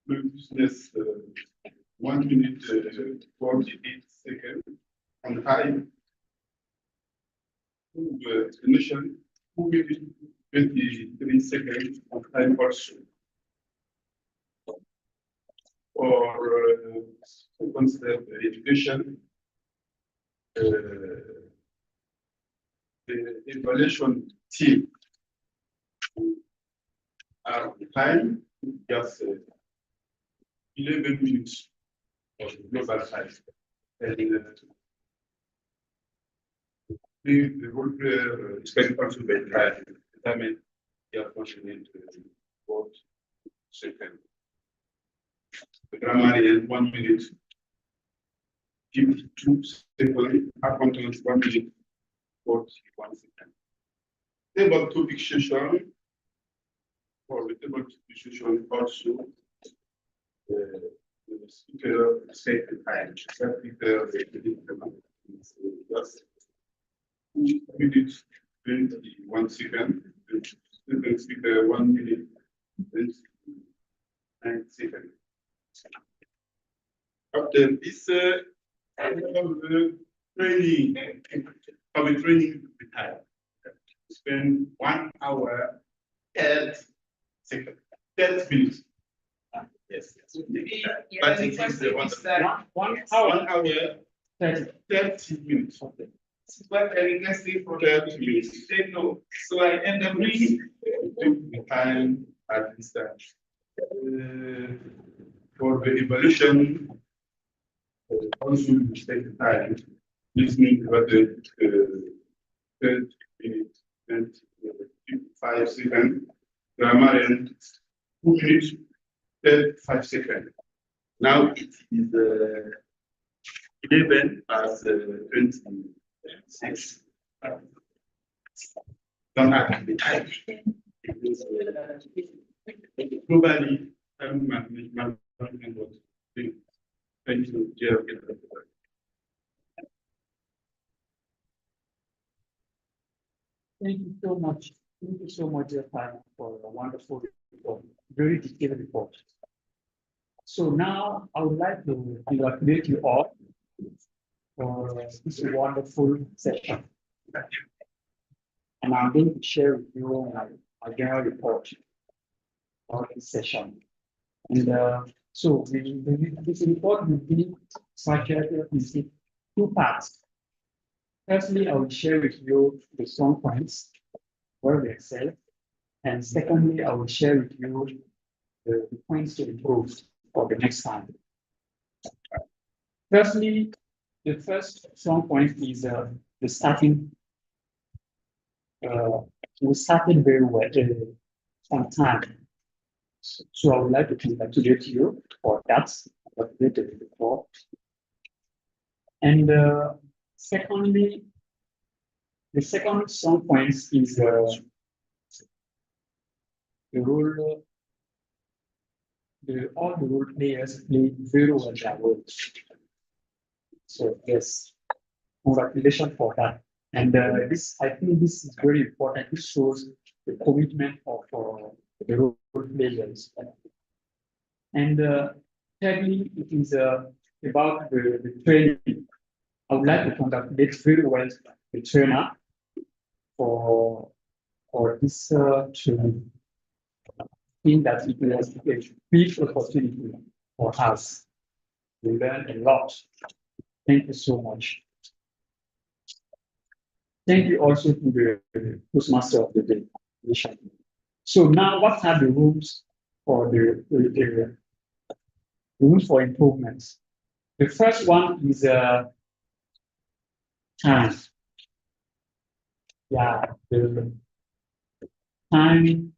plus 1 minute 48 seconds, on time. The explanation 2 minutes 23 seconds on time also. For second step education, the evaluation team are time just 11 minutes of global size. And the role player spend also by time. Time they are functioning to both second. The grammar 1 minute. Give 2 seconds. Accountant 1 minute. 41 seconds. Table topic session. For the table topic session also. The speaker set the time. Speaker just 2 minutes 21 seconds. Student speaker 1 minute 9 seconds. After this, I have the training. Public training time. Spend 1 hour 10 seconds, 10 minutes. Yes. But it is the 1 hour 30 minutes. But I can say for 30 minutes. Say no. So I end up reading the time at this time. For the evaluation, also you take the time listening about the 30 minutes and 5 seconds. Grammar and 2 minutes 35 seconds. Now it is 11 past 26. Don't have the time. Globally, time management was thank you, Jeff. Thank you so much. Thank you so much, Jeff, for a wonderful report, very detailed report. So now I would like to congratulate you all for this wonderful session. And I'm going to share with you my general report for this session. And so this report will be structured into 2 parts. Firstly, I will share with you the strong points where we excel. And secondly, I will share with you the points to improve for the next time. Firstly, the first strong point is the starting. We started very well on time. So I would like to congratulate you for that. Before. And secondly, the second strong point is the role. All the role players play very well their role. So yes, congratulations for that. And I think this is very important. This shows the commitment of the role players. And thirdly, it is about the training. I would like to congratulate very well the trainer for this training. I think that it was a big opportunity for us. We learned a lot. Thank you so much. Thank you also to the Toastmaster of the Day. So now, what are the rules for the rules for improvements? The first one is time. Yeah, the time.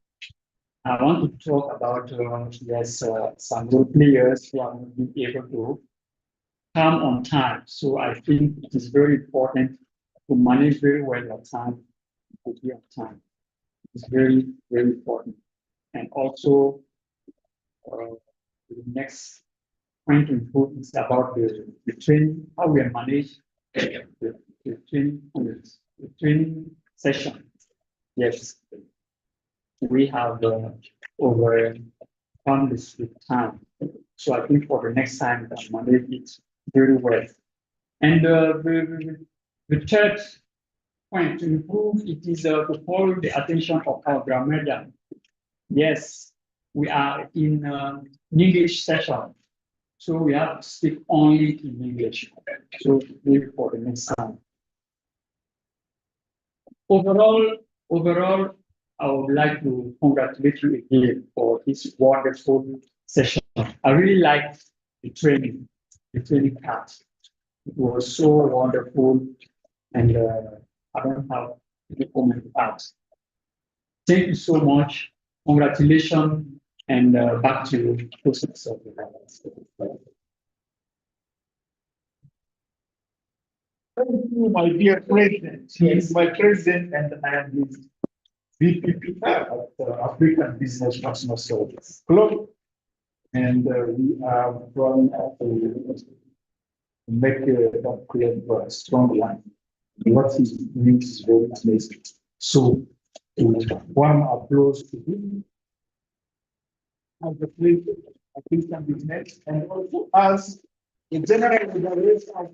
I want to talk about yes, some role players who are not being able to come on time. So I think it is very important to manage very well your time, to be on time. It's very, very important. And also, the next point to improve is about the training, how we manage the training session. Yes, we have overcome this with time. So I think for the next time, we can manage it very well. And the third point to improve it is to follow the attention of our grammarian. Yes, we are in English session, so we have to speak only in English. So maybe for the next time. Overall, I would like to congratulate you again for this wonderful session. I really liked the training part. It was so wonderful, and I don't have any comment to add. Thank you so much. Congratulations, and back to you. Thank you, my dear president. He is my president, and I am his VPP at African Business National Service Club. And we are trying to make that clear for a strong line. What he needs is very amazing. So, one applause to him as the president of African Business, and also as the general organizer of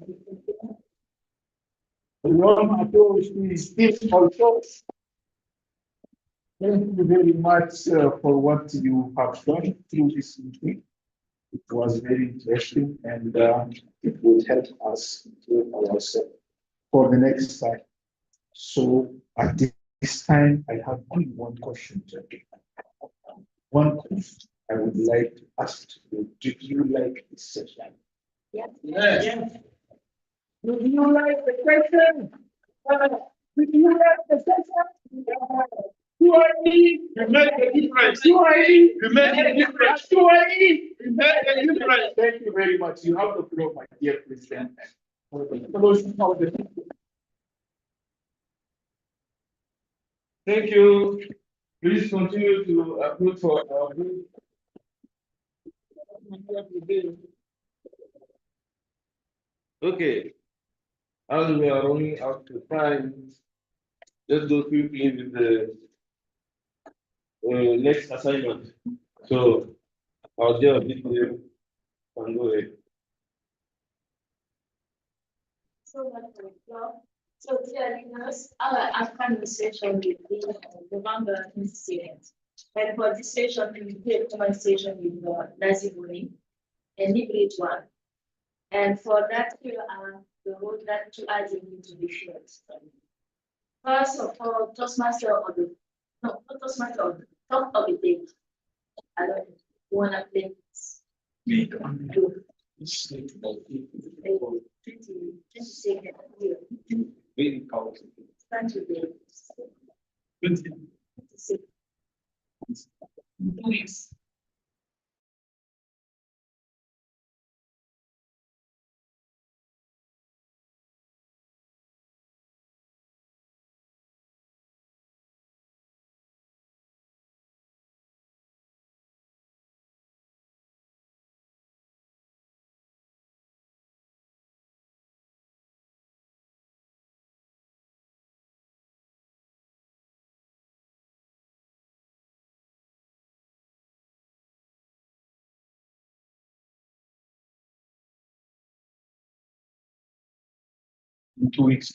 the one applause to his team also. Thank you very much for what you have done through this meeting. It was very interesting, and it will help us to ourselves for the next time. So at this time, I have only one question to ask. One question I would like to ask you: do you like this session? Yes. Yes. Do you like the question? Do you like the session? Who are we? You make a difference. Who are we? You make a difference. Who are we? You make a difference. Thank you very much. You have the floor, my dear president. Thank you. Please continue to vote for our bill. Okay. As we are running out of time, let's go quickly with the next assignment. So I'll do a video and go ahead. So dear listeners, our upcoming session will be November incident. And for this session, we will do a conversation with Nazi Buni and Liberate One. And for that, we are the road that to add into the field. First of all, Toastmaster of the no, not Toastmaster of the top of the day. I don't wanna play this. Please. in 2 weeks.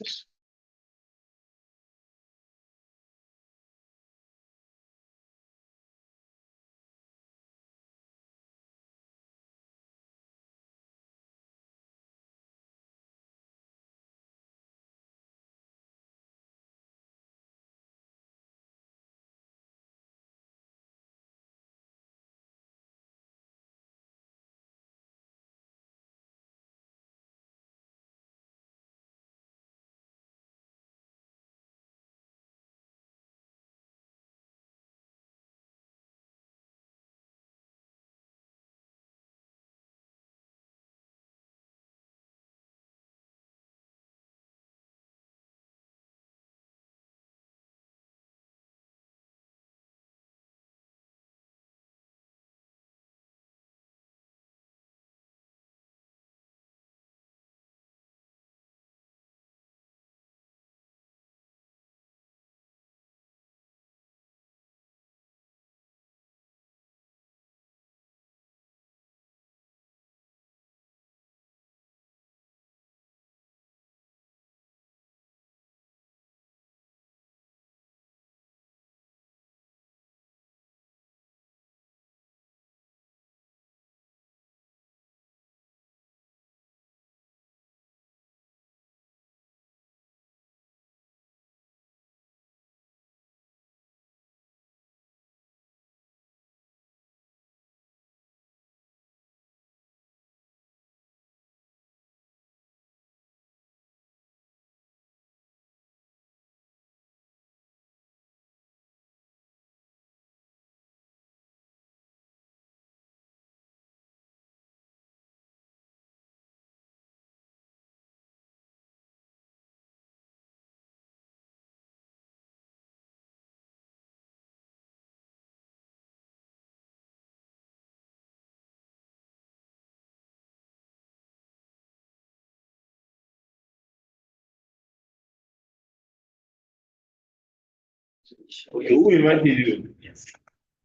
Okay, who invited you? Yes.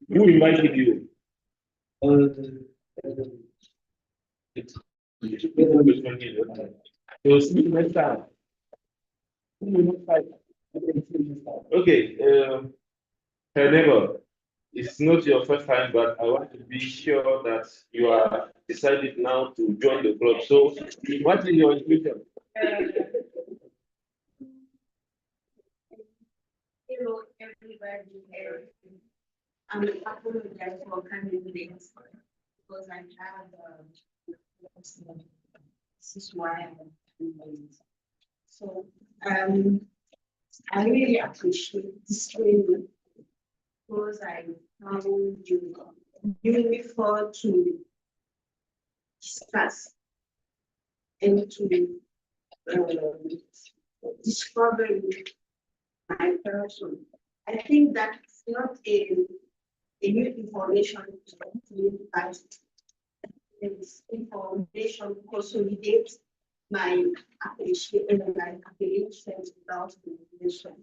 Who invited you? So speak next time. Okay, her neighbor, it's not your first time, but I want to be sure that you are decided now to join the club. So, what is your intuition? Hello, everybody. I'm apologize for coming late because I have this is why I'm late. So I really appreciate this training because I found you before to discuss and to discover my person. I think that it's not a new information to you guys. It's information consolidates my appreciation without information.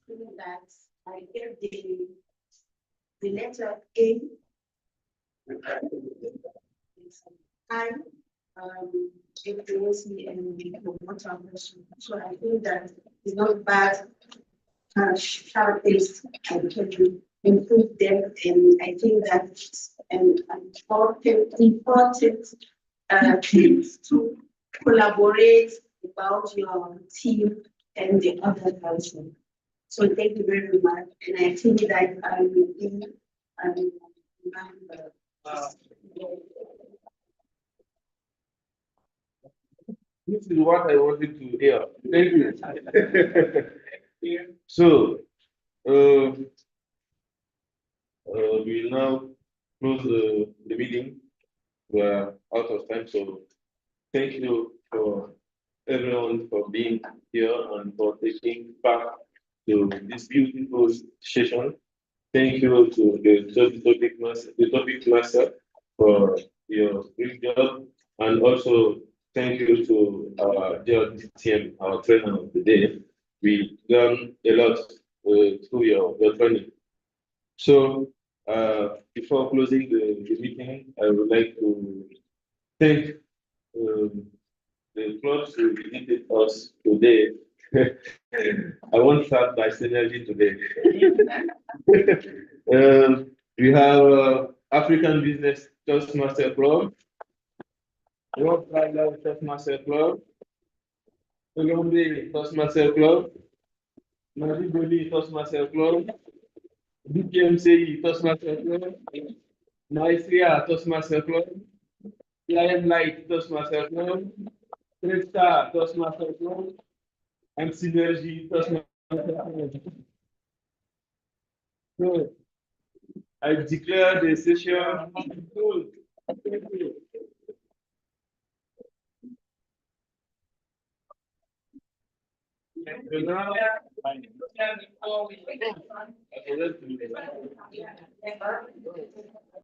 So that I get the letter A. I influence me and promote our person. So I think that it's not bad. Sharp is and can improve them, and I think that it's an important things to collaborate about your team and the other person. So thank you very much, and I think that I will be This is what I wanted to hear. Thank you. So, we now close the meeting. We're out of time, so thank you for everyone for being here and for taking part to this beautiful session. Thank you to the topic master for your great job, and also thank you to our dear team, our trainer of the day. We learned a lot through your training. So before closing the meeting, I would like to thank the the clubs who visited us today. I won't start by synergy today. We have African Business Toastmaster Club, World Wildlife Toastmaster Club, Colombia Toastmaster Club, Mariboli Toastmaster Club, BPMC Toastmaster Club, Maestria Toastmaster Club, Lion Light Toastmaster Club, Red Star Toastmaster Club, and Synergy Toastmaster Club. So, I declare the session closed. Thank you. So now,